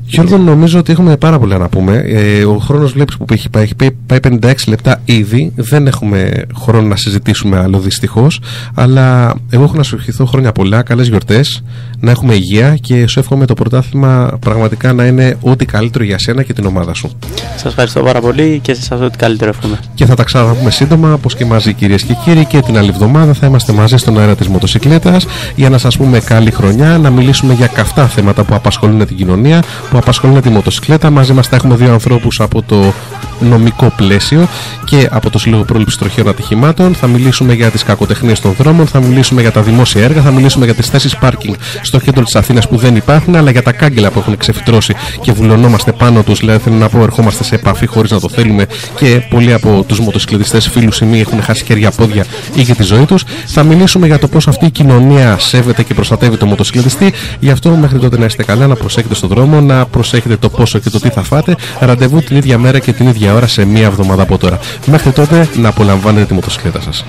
Γιώργο, νομίζω ότι έχουμε πάρα πολλά να πούμε. Ο χρόνος βλέπεις που έχει πάει 56 λεπτά ήδη. Δεν έχουμε χρόνο να συζητήσουμε άλλο δυστυχώς. Αλλά εγώ έχω να σου ευχηθώ χρόνια πολλά, καλές γιορτές, να έχουμε υγεία και σου εύχομαι το πρωτάθλημα πραγματικά να είναι ό,τι καλύτερο για σένα και την ομάδα σου. Σας ευχαριστώ πάρα πολύ και σε σας ό,τι καλύτερο εύχομαι. Και θα τα ξαναπούμε σύντομα, όπως και μαζί κυρίες και κύριοι, και την άλλη εβδομάδα θα είμαστε μαζί στον αέρα της μοτοσυκλέτας για να σας πούμε καλή χρονιά, να μιλήσουμε για καυτά θέματα που απασχολούν την κοινωνία, που απασχολούν τη μοτοσυκλέτα. Μαζί μας θα έχουμε δύο ανθρώπους από το νομικό πλαίσιο και από το Σύλλογο Πρόληψης Τροχαίων Ατυχημάτων. Θα μιλήσουμε για τις κακοτεχνίες των δρόμων, θα μιλήσουμε για τα δημόσια έργα, θα μιλήσουμε για τις θέσεις πάρκινγκ στο κέντρο της Αθήνας που δεν υπάρχουν, αλλά για τα κάγκελα που έχουν ξεφυτρώσει και βουλωνόμαστε πάνω τους. Δηλαδή, θέλω να πω, ερχόμαστε σε επαφή χωρίς να το θέλουμε και πολλοί από τους μοτοσυκλετιστές φίλους ή μη έχουν χάσει χέρια, πόδια ή και τη ζωή τους. Θα μιλήσουμε για το πώς αυτή η κοινωνία σέβεται και προστατεύει το μοτοσυκλετιστή. Γι' αυτό μέχρι τότε να είστε καλά, να προσέχετε στον δρόμο, να προσέχετε το πόσο και το τι θα φάτε. Ραντεβού την ίδια μέρα και την ίδια ώρα σε μία εβδομάδα από τώρα. Μέχρι τότε να απολαμβάνετε τη μοτοσυκλέτα σας.